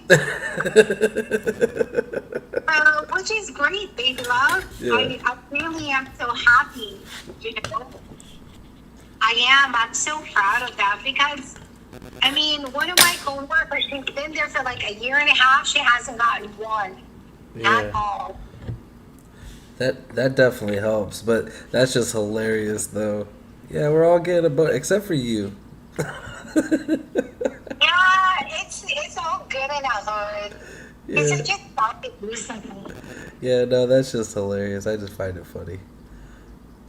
Which is great, baby love. Yeah. I really am so happy, I'm so proud of that because, one of my coworkers, she's been there for like a year and a half. She hasn't gotten one at all. That definitely helps, but that's just hilarious though. Yeah, we're all getting a bonus except for you. Yeah, it's all good in a hood. Because I Yeah. just started recently. Yeah, no, that's just hilarious. I just find it funny.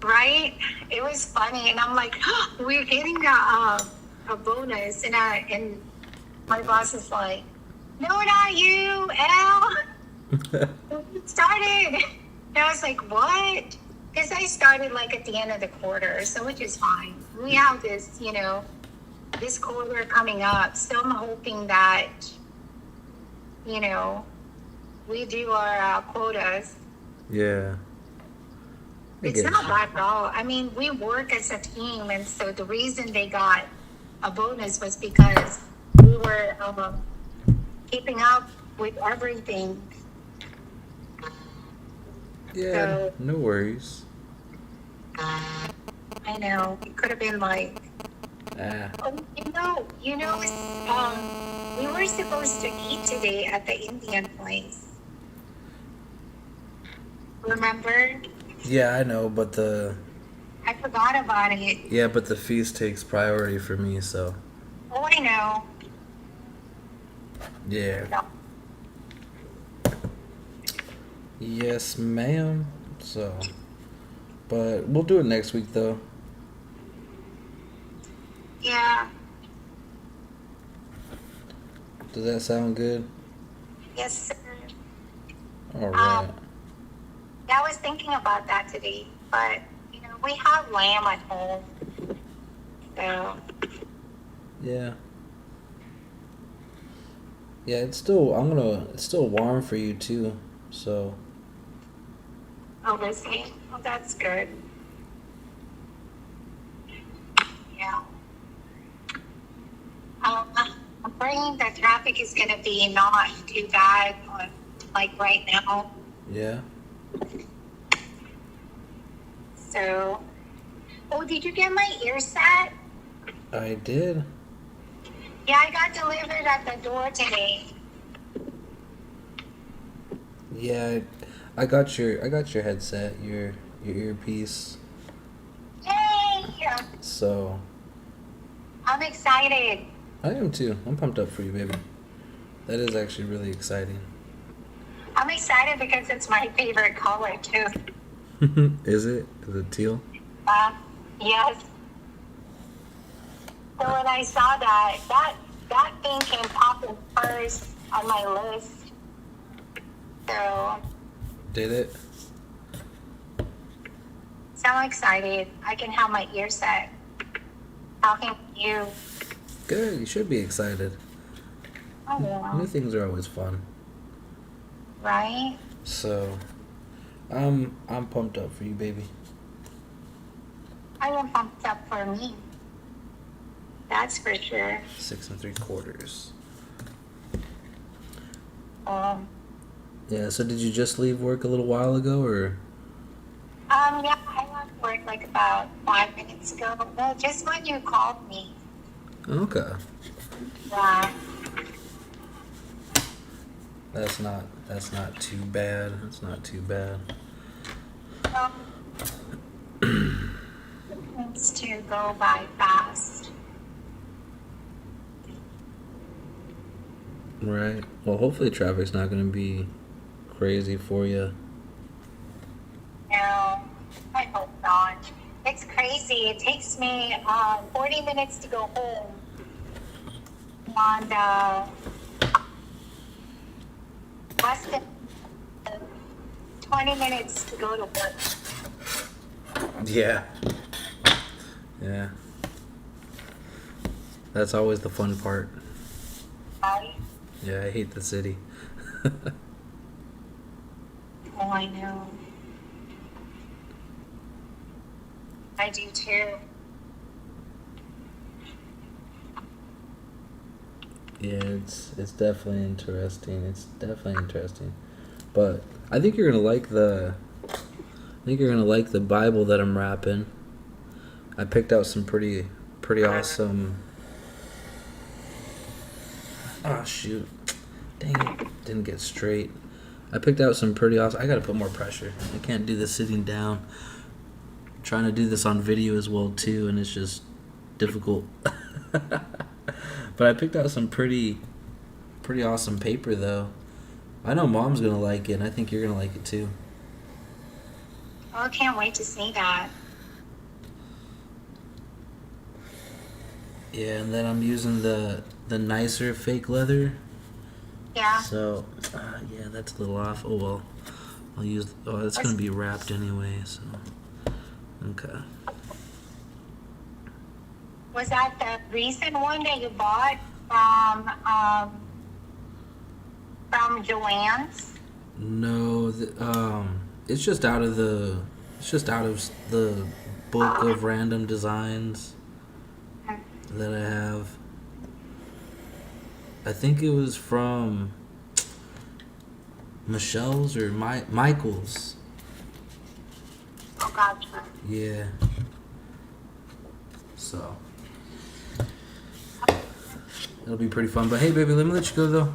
Right? It was funny, and I'm like, we're getting a bonus, and My boss is like, no, not you, Al. You started. And I was like, what? Because I started like at the end of the quarter, so which is fine. We have this, this quarter coming up. So I'm hoping that, we do our quotas. Yeah. I It's get not you. bad at all. I mean, we work as a team, and so the reason they got a bonus was because we were keeping up with everything. Yeah, So no worries. I know it could have been like, Ah, oh, we were supposed to eat today at the Indian place. Remember? yeah, I know, but I forgot about it. the feast takes priority for me, so Oh, I know. yeah. No. Yes, ma'am. So, but we'll do it next week, though. Yeah. Does that sound good? Yes, sir. All right. Yeah, I was thinking about that today, but we have lamb at home, so Yeah. Yeah, it's still warm for you too. So, listen. Oh, that's good. Yeah. I'm praying that traffic is gonna be not too bad on like right now. yeah. So, oh, did you get my ear set? I did. Yeah, I got delivered at the door today. Yeah, I got your headset, your earpiece. Yay! So, I'm excited. I am too. I'm pumped up for you, baby. That is actually really exciting. I'm excited because it's my favorite color too. Is it? Is it teal? Yes. So when I saw that thing came popping first on my list. So Did it? I'm excited. I can have my ear set. Talking to you. Good. You should be excited. Oh, yeah. New things are always fun. Right? So, I'm pumped up for you, baby. I am pumped up for me. That's for sure. 6 3/4. Um, Yeah. So, did you just leave work a little while ago, or? yeah, I left work like about 5 minutes ago. Well, just when you called me. Okay. Yeah. That's not too bad. That's not too bad. Needs to go by fast. Right. Well, hopefully traffic's not going to be crazy for you. No, I hope not. It's crazy. It takes me 40 minutes to go home. And less than 20 minutes to go to work. Yeah. Yeah. That's always the fun part. Right? Yeah, I hate the city. Oh, I know. I do too. Yeah, it's definitely interesting. It's definitely interesting. But I think you're gonna like the Bible that I'm wrapping. I picked out some pretty awesome. Oh shoot! Dang it! Didn't get straight. I picked out some pretty awesome. I gotta put more pressure. I can't do this sitting down. I'm trying to do this on video as well too, and it's just difficult. But I picked out some pretty awesome paper though. I know Mom's gonna like it, and I think you're gonna like it too. Oh, I can't wait to see that. Yeah, and then I'm using the the nicer fake leather. Yeah. So, yeah, that's a little off. Oh well, I'll use. Oh, it's gonna be wrapped anyway. So, okay. Was that the recent one that you bought from Joann's? No, it's just out of the. It's just out of the book of random designs that I have. I think it was from Michelle's or Michael's. Oh, gotcha. Yeah. So it'll be pretty fun. But hey, baby, let me let you go though.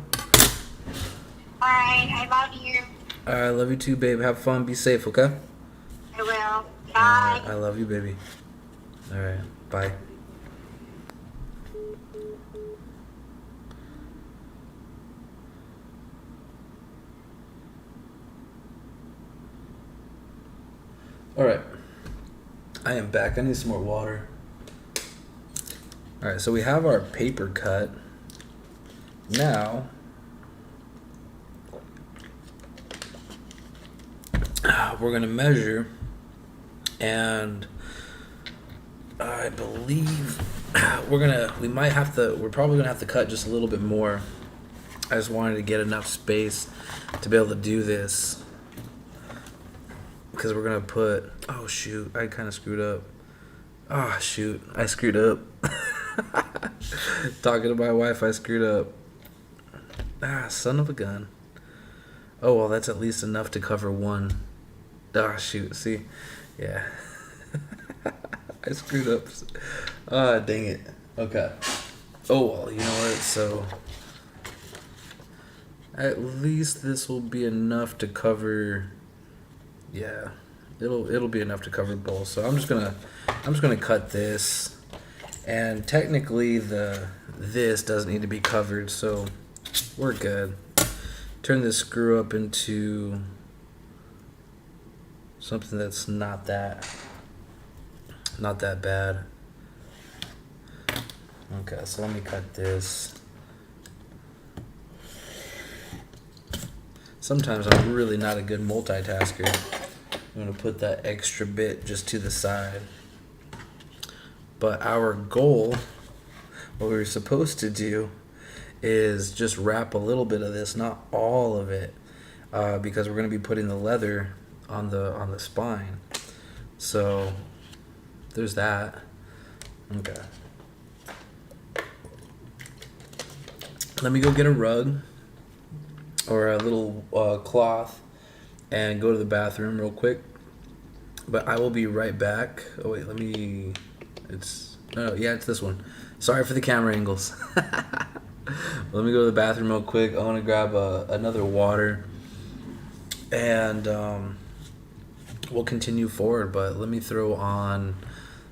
All right, I love you. I love you too, babe. Have fun. Be safe, okay? I will. Bye. I love you, baby. All right. Bye. All right. I am back. I need some more water. All right, so we have our paper cut. Now, we're going to measure, and I believe we're probably going to have to cut just a little bit more. I just wanted to get enough space to be able to do this. Because we're going to put, oh shoot, I kind of screwed up. Oh shoot, I screwed up. Talking to my wife, I screwed up. Ah, son of a gun. Oh, well, that's at least enough to cover one. Ah, shoot, see? Yeah. I screwed up. Ah, dang it. Okay. Oh, well, you know what? So, at least this will be enough to cover... Yeah, it'll be enough to cover both. So I'm just gonna cut this, and technically this doesn't need to be covered, so we're good. Turn this screw up into something that's not that bad. Okay, so let me cut this. Sometimes I'm really not a good multitasker. I'm going to put that extra bit just to the side. But our goal, what we were supposed to do, is just wrap a little bit of this, not all of it, because we're going to be putting the leather on the spine. So there's that. Okay. Let me go get a rug or a little cloth and go to the bathroom real quick. But I will be right back. Oh wait, it's this one. Sorry for the camera angles. Let me go to the bathroom real quick. I want to grab another water, and we'll continue forward. But let me throw on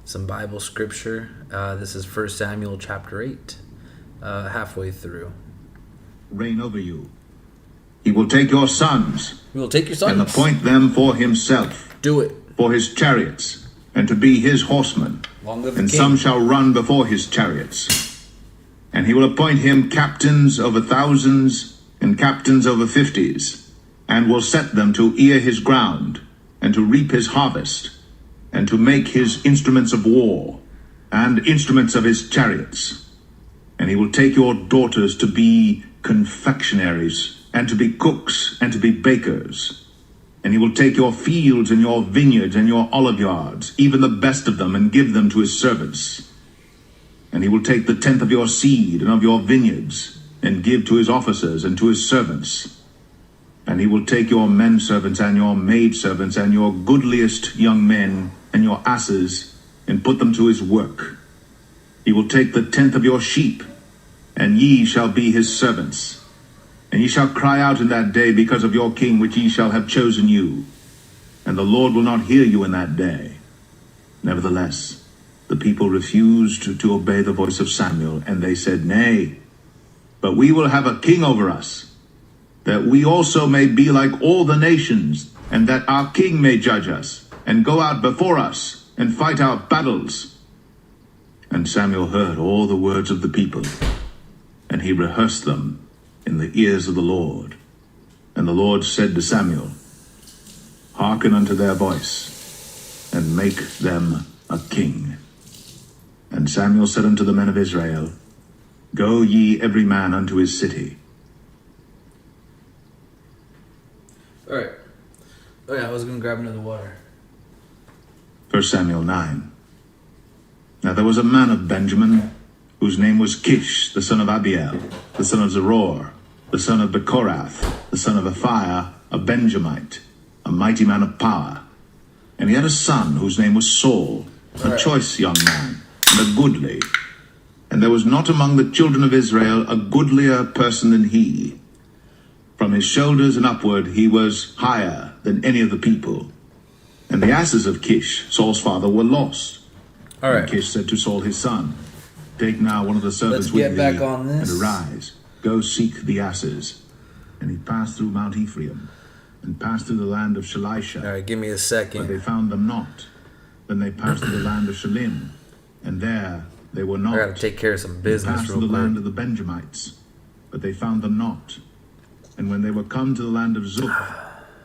some Bible scripture. This is 1 Samuel chapter 8, halfway through. Reign over you. He will take your sons. We will take your sons and appoint them for himself. Do it. For his chariots, and to be his horsemen. Long live the and king. Some shall run before his chariots. And he will appoint him captains over thousands and captains over 50s, and will set them to ear his ground, and to reap his harvest, and to make his instruments of war, and instruments of his chariots. And he will take your daughters to be confectionaries, and to be cooks, and to be bakers. And he will take your fields and your vineyards and your olive yards, even the best of them, and give them to his servants. And he will take the tenth of your seed and of your vineyards, and give to his officers and to his servants. And he will take your men servants and your maid servants and your goodliest young men and your asses, and put them to his work. He will take the tenth of your sheep, and ye shall be his servants. And ye shall cry out in that day because of your king, which ye shall have chosen you. And the Lord will not hear you in that day. Nevertheless, the people refused to obey the voice of Samuel, and they said, Nay, but we will have a king over us, that we also may be like all the nations, and that our king may judge us, and go out before us, and fight our battles. And Samuel heard all the words of the people. and he rehearsed them in the ears of the Lord. And the Lord said to Samuel, Hearken unto their voice, and make them a king. And Samuel said unto the men of Israel, Go ye every man unto his city. All right. Oh yeah, I was gonna grab another water. 1 Samuel 9. Now there was a man of Benjamin, whose name was Kish, the son of Abiel, the son of Zeror, the son of Bechorath, the son of Aphiah, a Benjamite, a mighty man of power. And he had a son whose name was Saul, a choice young man, and a goodly. And there was not among the children of Israel a goodlier person than he. From his shoulders and upward he was higher than any of the people. And the asses of Kish, Saul's father, were lost. All right. And Kish said to Saul his son, Take now one of the servants Let's with get thee, back on this. and arise, go seek the asses. And he passed through Mount Ephraim, and passed through the land of Shalisha. All right, give me a But second. they found them not. Then they passed through the land of Shalim, and there they were not. I gotta take care of some They business passed real through the land quick. of the Benjamites, but they found them not. And when they were come to the land of Zuph,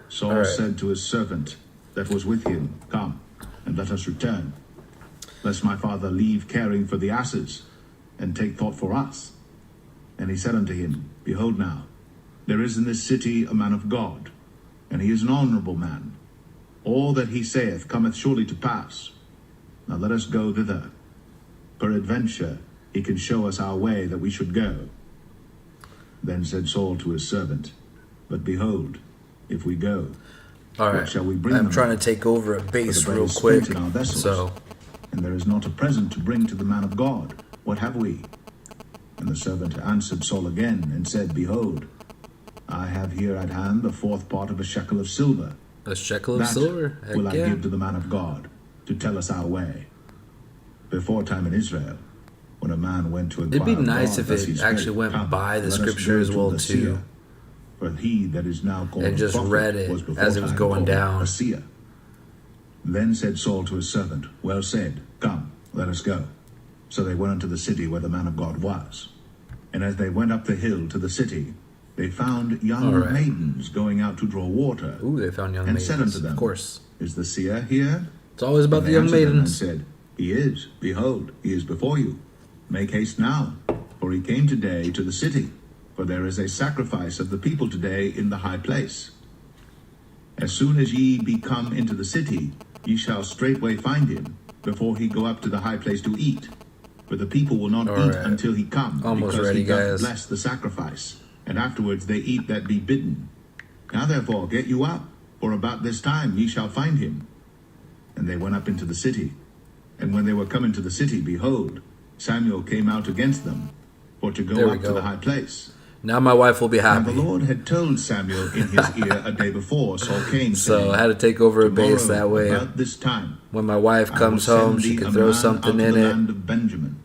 Saul All right. said to his servant that was with him, Come, and let us return, lest my father leave caring for the asses, and take thought for us. And he said unto him, Behold now, there is in this city a man of God, and he is an honorable man. All that he saith cometh surely to pass. Now let us go thither. Peradventure he can show us our way that we should go. Then said Saul to his servant, But behold, if we go, All what right. shall we bring I'm them? trying to take over a For base the bread real is quick. spent in our vessels, So, and there is not a present to bring to the man of God. What have we? And the servant answered Saul again, and said, Behold, I have here at hand the fourth part of a shekel of silver. a shekel of That silver. Heck will I yeah. give to the man of God, to tell us our way. Before time in Israel, when a man went to inquire It'd be of nice God, if thus it he spake, actually went Come, by the let us scripture go as to well the too. seer. For he that is now called And a just prophet read it was before as it was time going called down. a seer. Then said Saul to his servant, Well said, come, let us go. So they went unto the city where the man of God was. And as they went up the hill to the city, they found young All right. maidens going out to draw water. Ooh, they found young And maidens. said unto them, Of course. Is the seer here? It's always about And the they young answered them maidens. And said, He is. Behold, he is before you. Make haste now, for he came today to the city. For there is a sacrifice of the people today in the high place. As soon as ye be come into the city, ye shall straightway find him, before he go up to the high place to eat. For the people will not All eat right. until he come, Almost because ready, he doth guys. bless the sacrifice. And afterwards they eat that be bidden. Now therefore get you up, for about this time ye shall find him. And they went up into the city. And when they were come into the city, behold, Samuel came out against them, for to There go we up to go. the high place. Now my wife will be And the happy. Lord had told Samuel in his ear a day before Saul came, So saying, I had to take over a base Tomorrow, that way. about this time, When my wife I comes will send home, she thee can a throw man something out of in the it land of Benjamin.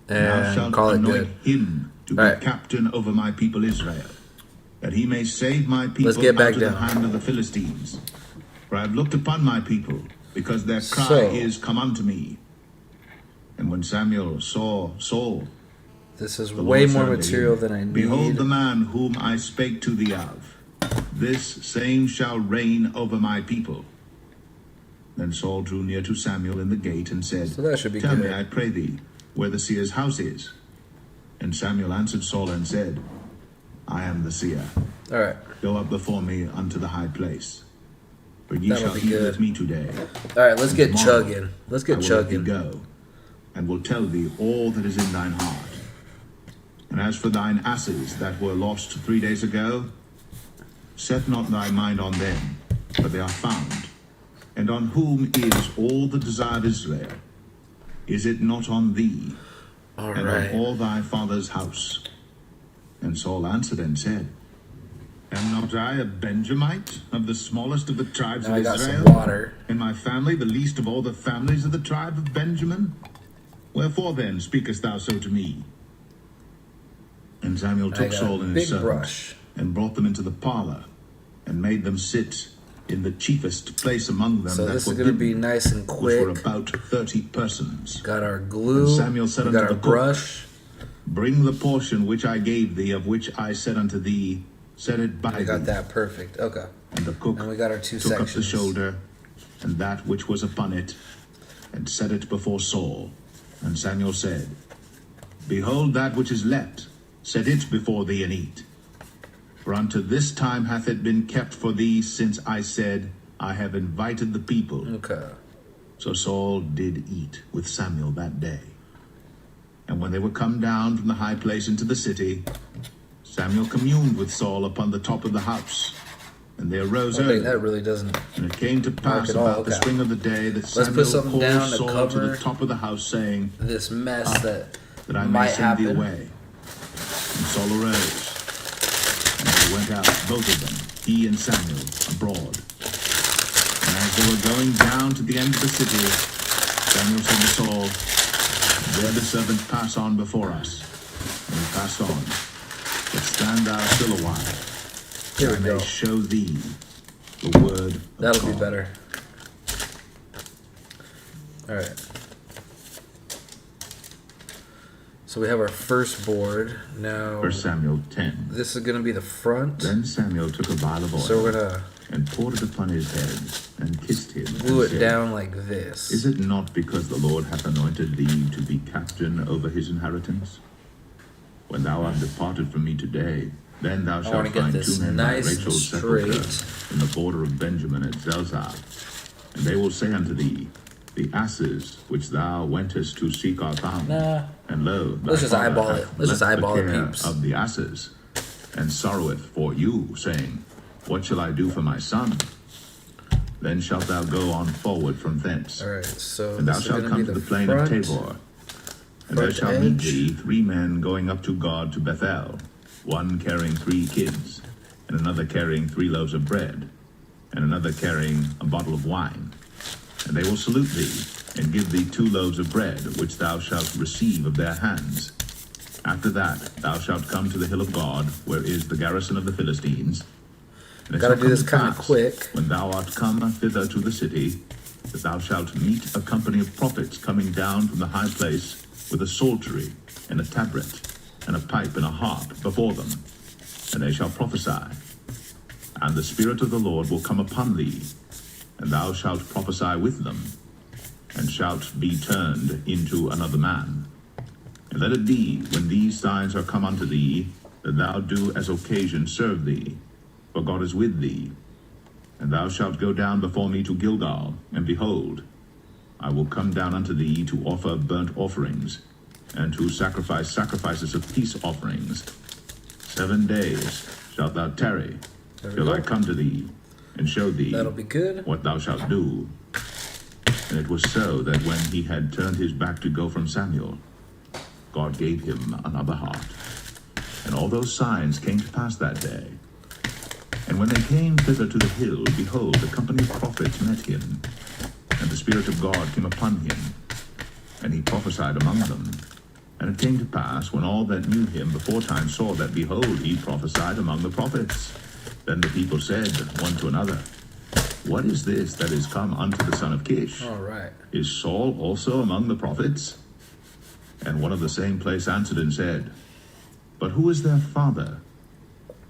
Thou and shalt call it anoint good. him to be Alright. captain over my people Israel, that he may save my people Let's get back out of the down. hand of the Philistines. For I have looked upon my people, because their cry So- is come unto me. And when Samuel saw Saul, This is the way Lord more said unto material him, than I Behold need. the man whom I spake to thee of. This same shall reign over my people. Then Saul drew near to Samuel in the gate and said, So that should be Tell me, good. I pray thee, where the seer's house is. And Samuel answered Saul and said, I am the seer. All right. Go up before me unto the high place. For ye That'll shall be eat good. with me today. All right, let's And get tomorrow chugging. Let's I get will let thee chugging. go, and will tell thee all that is in thine heart. And as for thine asses that were lost 3 days ago, set not thy mind on them, for they are found. And on whom is all the desire of Israel? Is it not on thee, All and right. on all thy father's house? And Saul answered and said, Am not I a Benjamite, of the smallest of the tribes Now of I got Israel? some water. And my family the least of all the families of the tribe of Benjamin? Wherefore then speakest thou so to me? And Samuel I took got Saul a and big his servant, brush. and brought them into the parlor, and made them sit in the chiefest place among them So that this were is going to be bidden, nice and which were quick. about 30 persons. Got our glue. And Samuel said We got unto our the cook, brush. Bring the portion which I gave thee, of which I said unto thee, set it by I got thee. that perfect. Okay. And the cook And we got our two took sections. up the shoulder, and that which was upon it, and set it before Saul. And Samuel said, Behold that which is left, set it before thee and eat. For unto this time hath it been kept for thee, since I said, I have invited the people. Okay. So Saul did eat with Samuel that day. And when they were come down from the high place into the city, Samuel communed with Saul upon the top of the house. And they arose early. That really doesn't. And it came to pass at all, about the okay. spring of the day that Let's put Samuel something called down to Saul to cover the top of the house, saying, This mess that that I may might send thee happen. away. And Saul arose, and they went out, both of them, he and Samuel, abroad. And as they were going down to the end of the city, Samuel said to Saul, There the servant pass on before us. And he passed on. But stand thou still a while, Here that I we may go. show thee the word of That'll be God. better. All right. So we have our first board. Now, 1 Samuel 10. this is going to be the front. Then Samuel took a vial of oil, So we're going to and poured it upon his head, and kissed him, glue and it said, down like this. Is it not because the Lord hath anointed thee to be captain over his inheritance? When thou art departed from me today, then thou wanna shalt get find this 2 men nice by and Rachel's sepulchre straight. in the border of Benjamin at Zelzah. And they will say unto thee, The asses which thou wentest to seek are found. Nah. And lo, thy Let's just father eyeball hath it. Let's just left eyeball the it, care peeps. of the asses, and sorroweth for you, saying, What shall I do for my son? Then shalt thou go on forward from thence. All right. So And thou this is shalt going to come be to the the plain front. of Tabor. And there front shall meet edge. thee 3 men going up to God to Bethel, one carrying 3 kids, and another carrying 3 loaves of bread, and another carrying a bottle of wine. And they will salute thee, and give thee 2 loaves of bread, which thou shalt receive of their hands. After that thou shalt come to the hill of God, where is the garrison of the Philistines. And it Gotta shall do come this to kinda pass, quick. when thou art come thither to the city, that thou shalt meet a company of prophets coming down from the high place with a psaltery and a tabret and a pipe and a harp before them, and they shall prophesy. And the Spirit of the Lord will come upon thee, and thou shalt prophesy with them, and shalt be turned into another man. And let it be, when these signs are come unto thee, that thou do as occasion serve thee, for God is with thee. And thou shalt go down before me to Gilgal, and behold, I will come down unto thee to offer burnt offerings, and to sacrifice sacrifices of peace offerings. 7 days shalt thou tarry, There we till go. I come to thee, and show thee That'll be good. what thou shalt do. And it was so that when he had turned his back to go from Samuel, God gave him another heart. And all those signs came to pass that day. And when they came thither to the hill, behold, the company of prophets met him, and the Spirit of God came upon him, and he prophesied among them. And it came to pass, when all that knew him beforetime saw that, behold, he prophesied among the prophets. Then the people said one to another, What is this that is come unto the son of Kish? All right. Is Saul also among the prophets? And one of the same place answered and said, But who is their father?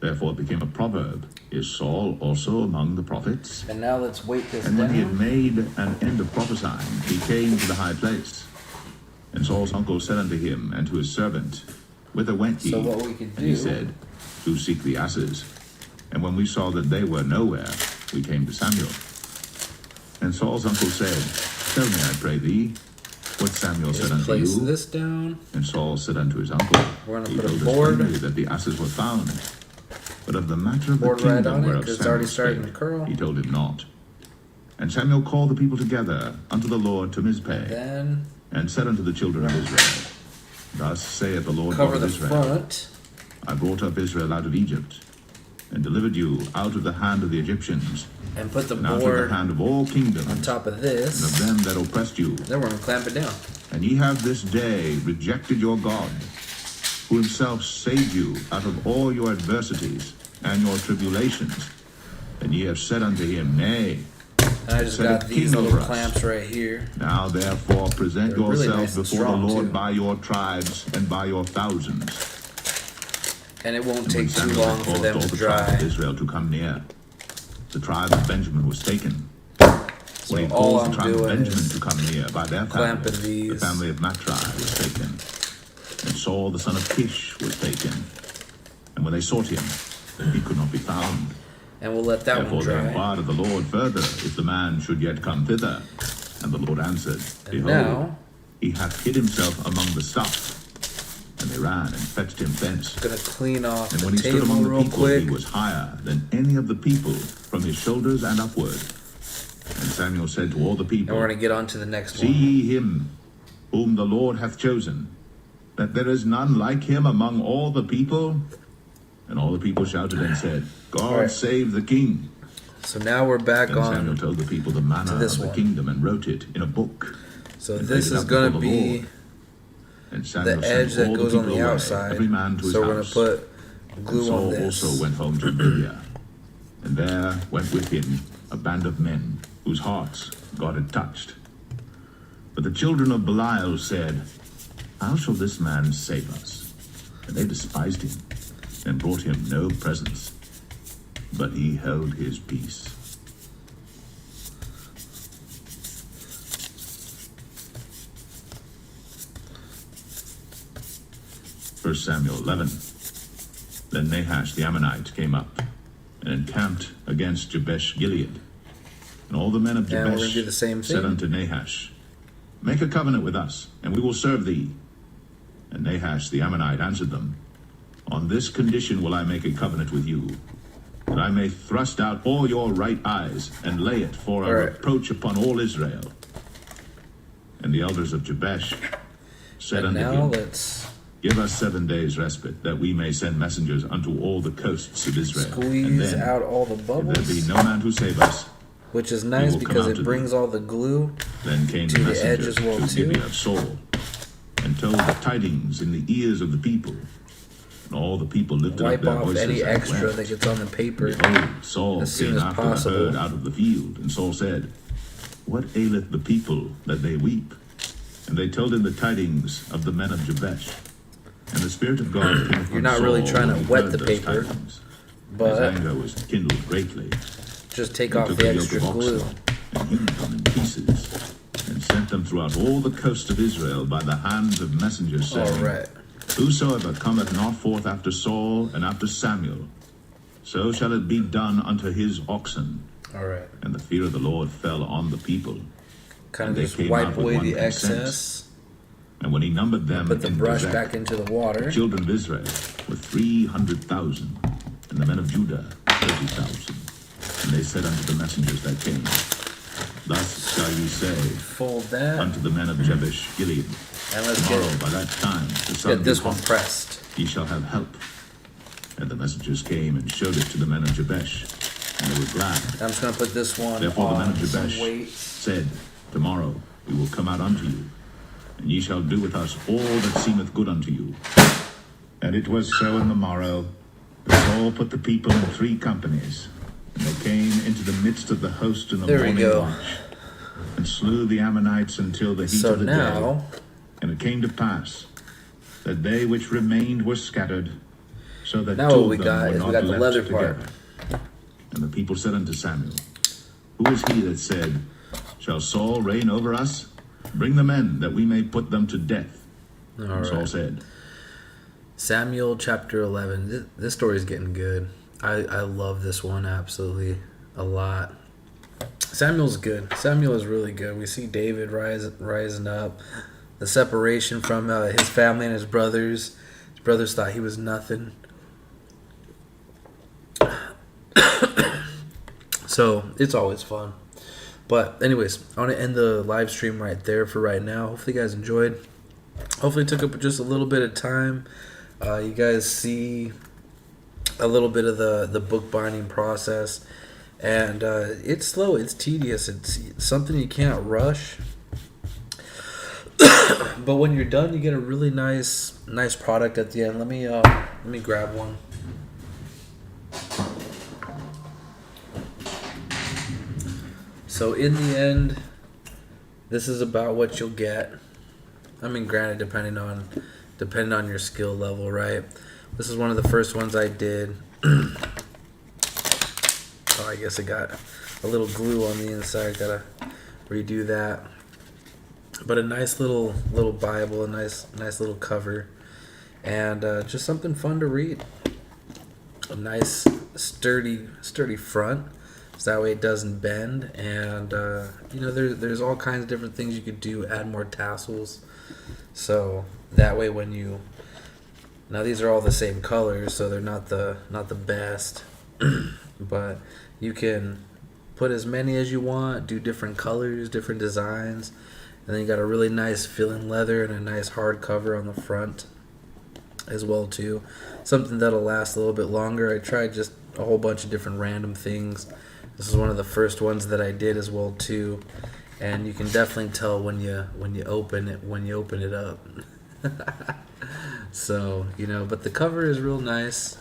Therefore it became a proverb, Is Saul also among the prophets? And now let's weight this And when he had down. made an end of prophesying, he came to the high place. And Saul's uncle said unto him and to his servant, Whither went ye? So what we could And he do- said, To seek the asses. And when we saw that they were nowhere, we came to Samuel. And Saul's uncle said, Tell me, I pray thee, what Samuel said Just unto place you. this down. And Saul said unto his uncle, We're gonna He put a told us board. plainly that the asses were found. But of the matter of Board the right kingdom on it, whereof 'cause it's Samuel already starting spake, to curl. he told him not. And Samuel called the people together unto the Lord to Mizpeh, Then and said unto the children of Israel, Thus saith the Lord cover God the of Israel, front. I brought up Israel out of Egypt, and delivered you out of the hand of the Egyptians, And put the and out of board the hand of all kingdoms, on top of and of this. them that oppressed you. Then we're going to clamp it down. And ye have this day rejected your God, who himself saved you out of all your adversities and your tribulations. And ye have said unto him, Nay, And I just set got a these king little over us. clamps right here. Now therefore present They're really yourself nice and before the strong, Lord too. by your tribes and by your thousands. And it won't And when take too Samuel long had for caused them all to the tribes of dry. Israel to come near, the tribe of Benjamin was taken. So When he all caused I'm the tribe of doing Benjamin is to come near by their family, clamping the these. family of Matri was taken. And Saul the son of Kish was taken. And when they sought him, he could not be found. And we'll let that Therefore one they dry. inquired of the Lord further, if the man should yet come thither. And the Lord answered, And Behold, now, he hath hid himself among the stuff. And they ran and fetched him thence. I'm going to clean off And the when he stood table among the real people, quick. he was higher than any of the people, from his shoulders and upward. And Samuel said to all the And people, we're going to get on to the next See one. ye him, whom the Lord hath chosen, that there is none like him among all the people? And all the people shouted and said, God Right. save the king. So now we're back Then Samuel on. told the people the manner this of the one. kingdom and wrote it in a book. So and this laid it is up going before to the be Lord. And Samuel the sent edge that all goes the on people the away, outside. every man to his So we're going house. to put And glue on Saul this. also went home to Gibeah. And there went with him a band of men, whose hearts God had touched. But the children of Belial said, How shall this man save us? And they despised him, and brought him no presents. But he held his peace. First Samuel 11. Then Nahash the Ammonite came up and encamped against Jabesh Gilead. And all the men of And we're going to Jabesh do the same said thing. unto Nahash, Make a covenant with us, and we will serve thee. And Nahash the Ammonite answered them, On this condition will I make a covenant with you, that I may thrust out all your right eyes, and lay it for a All right. reproach upon all Israel. And the elders of Jabesh said And unto now him, let's Give us 7 days respite, that we may send messengers unto all the coasts of Israel. And squeeze then, out all the if there be bubbles. no man to save us, Which is nice will come because out it to brings thee. all the glue. then came To the the edge messengers as well, to too. Gibeah of Saul, and told the tidings in the ears of the people. And all the people lifted up Wipe their off voices any and extra wept. that gets on the paper. Behold, Saul as soon came as after possible. the herd out of the field, and Saul said, What aileth the people that they weep? And they told him the tidings of the men of Jabesh. And the Spirit of God came upon You're not really Saul trying to when he wet heard the those paper, tidings. but His anger was kindled greatly. just take And off took the a yoke extra of oxen, glue. and hewed them in pieces, and sent them throughout all the coast of Israel by the hands of messengers, saying, All right. Whosoever cometh not forth after Saul and after Samuel, so shall it be done unto his oxen. All right. And the fear of the Lord fell on the people. Kind And of they just came wipe out with away one the consent. excess. And when he numbered them Put the in brush Bezek, back into the the water. children of Israel were 300,000, and the men of Judah 30,000. And they said unto the messengers that came, Thus shall ye say Fold that. unto the men of Jabesh Gilead, And let's Tomorrow by that time the sun get this be one hot, pressed. ye shall have help. And the messengers came and showed it to the men of Jabesh, and they were glad. I'm just going to put this one Therefore the men on of some Jabesh weights. said, Tomorrow we will come out unto you, and ye shall do with us all that seemeth good unto you. And it was so in the morrow, that Saul put the people in 3 companies, and they came into the midst of the host in the There we morning go. watch, and slew the Ammonites until the heat So of the now, day. And it came to pass that they which remained were scattered, so that Now two what of we them got were is we not got the left leather together. part. And the people said unto Samuel, Who is he that said, Shall Saul reign over us? Bring the men, that we may put them to death. all And Saul right. said, Samuel chapter 11. This story is getting good. I love this one absolutely a lot. Samuel's good. Samuel is really good. We see David rising up. The separation from his family and his brothers. His brothers thought he was nothing. So it's always fun. But anyways, I want to end the live stream right there for right now. Hopefully you guys enjoyed. Hopefully it took up just a little bit of time. You guys see a little bit of the bookbinding process. And it's slow. It's tedious. It's something you can't rush. But when you're done, you get a really nice product at the end. Let me grab one. So in the end, this is about what you'll get. I mean, granted, depending on your skill level, right? This is one of the first ones I did. Oh, I guess it got a little glue on the inside. Gotta redo that. But a nice little Bible, a nice little cover, and just something fun to read. A nice sturdy front, so that way it doesn't bend. And there's all kinds of different things you could do. Add more tassels, so that way when you now these are all the same colors, so they're not the best, but you can put as many as you want, do different colors, different designs. And then you got a really nice feeling leather and a nice hard cover on the front as well too. Something that'll last a little bit longer. I tried just a whole bunch of different random things. This is one of the first ones that I did as well too. And you can definitely tell when you open it up. So, but the cover is real nice.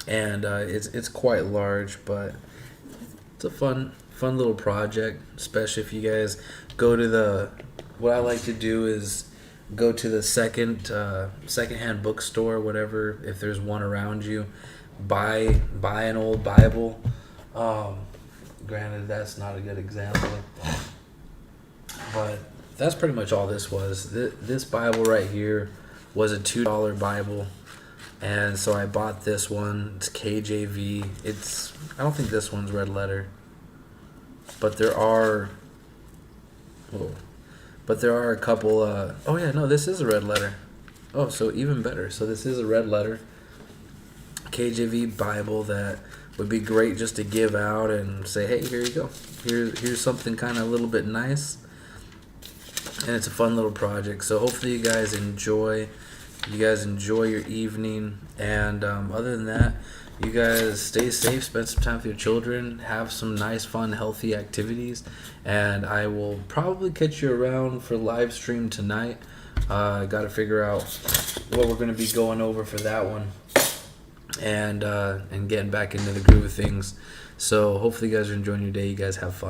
And it's quite large, but it's a fun little project, especially if you guys go to what I like to do is go to the secondhand bookstore, whatever, if there's one around you, buy an old Bible. Granted, that's not a good example, but that's pretty much all this was. This Bible right here was a $2 Bible, and so I bought this one. It's KJV. I don't think this one's red letter. But there are a couple. Oh yeah, no, this is a red letter. Oh, so even better. So this is a red letter KJV Bible that would be great just to give out and say, hey, here you go. Here's something kind of a little bit nice, and it's a fun little project. So hopefully you guys enjoy your evening, and other than that, you guys stay safe, spend some time with your children, have some nice, fun, healthy activities, and I will probably catch you around for live stream tonight. I got to figure out what we're going to be going over for that one, and getting back into the groove of things. So hopefully you guys are enjoying your day. You guys have fun.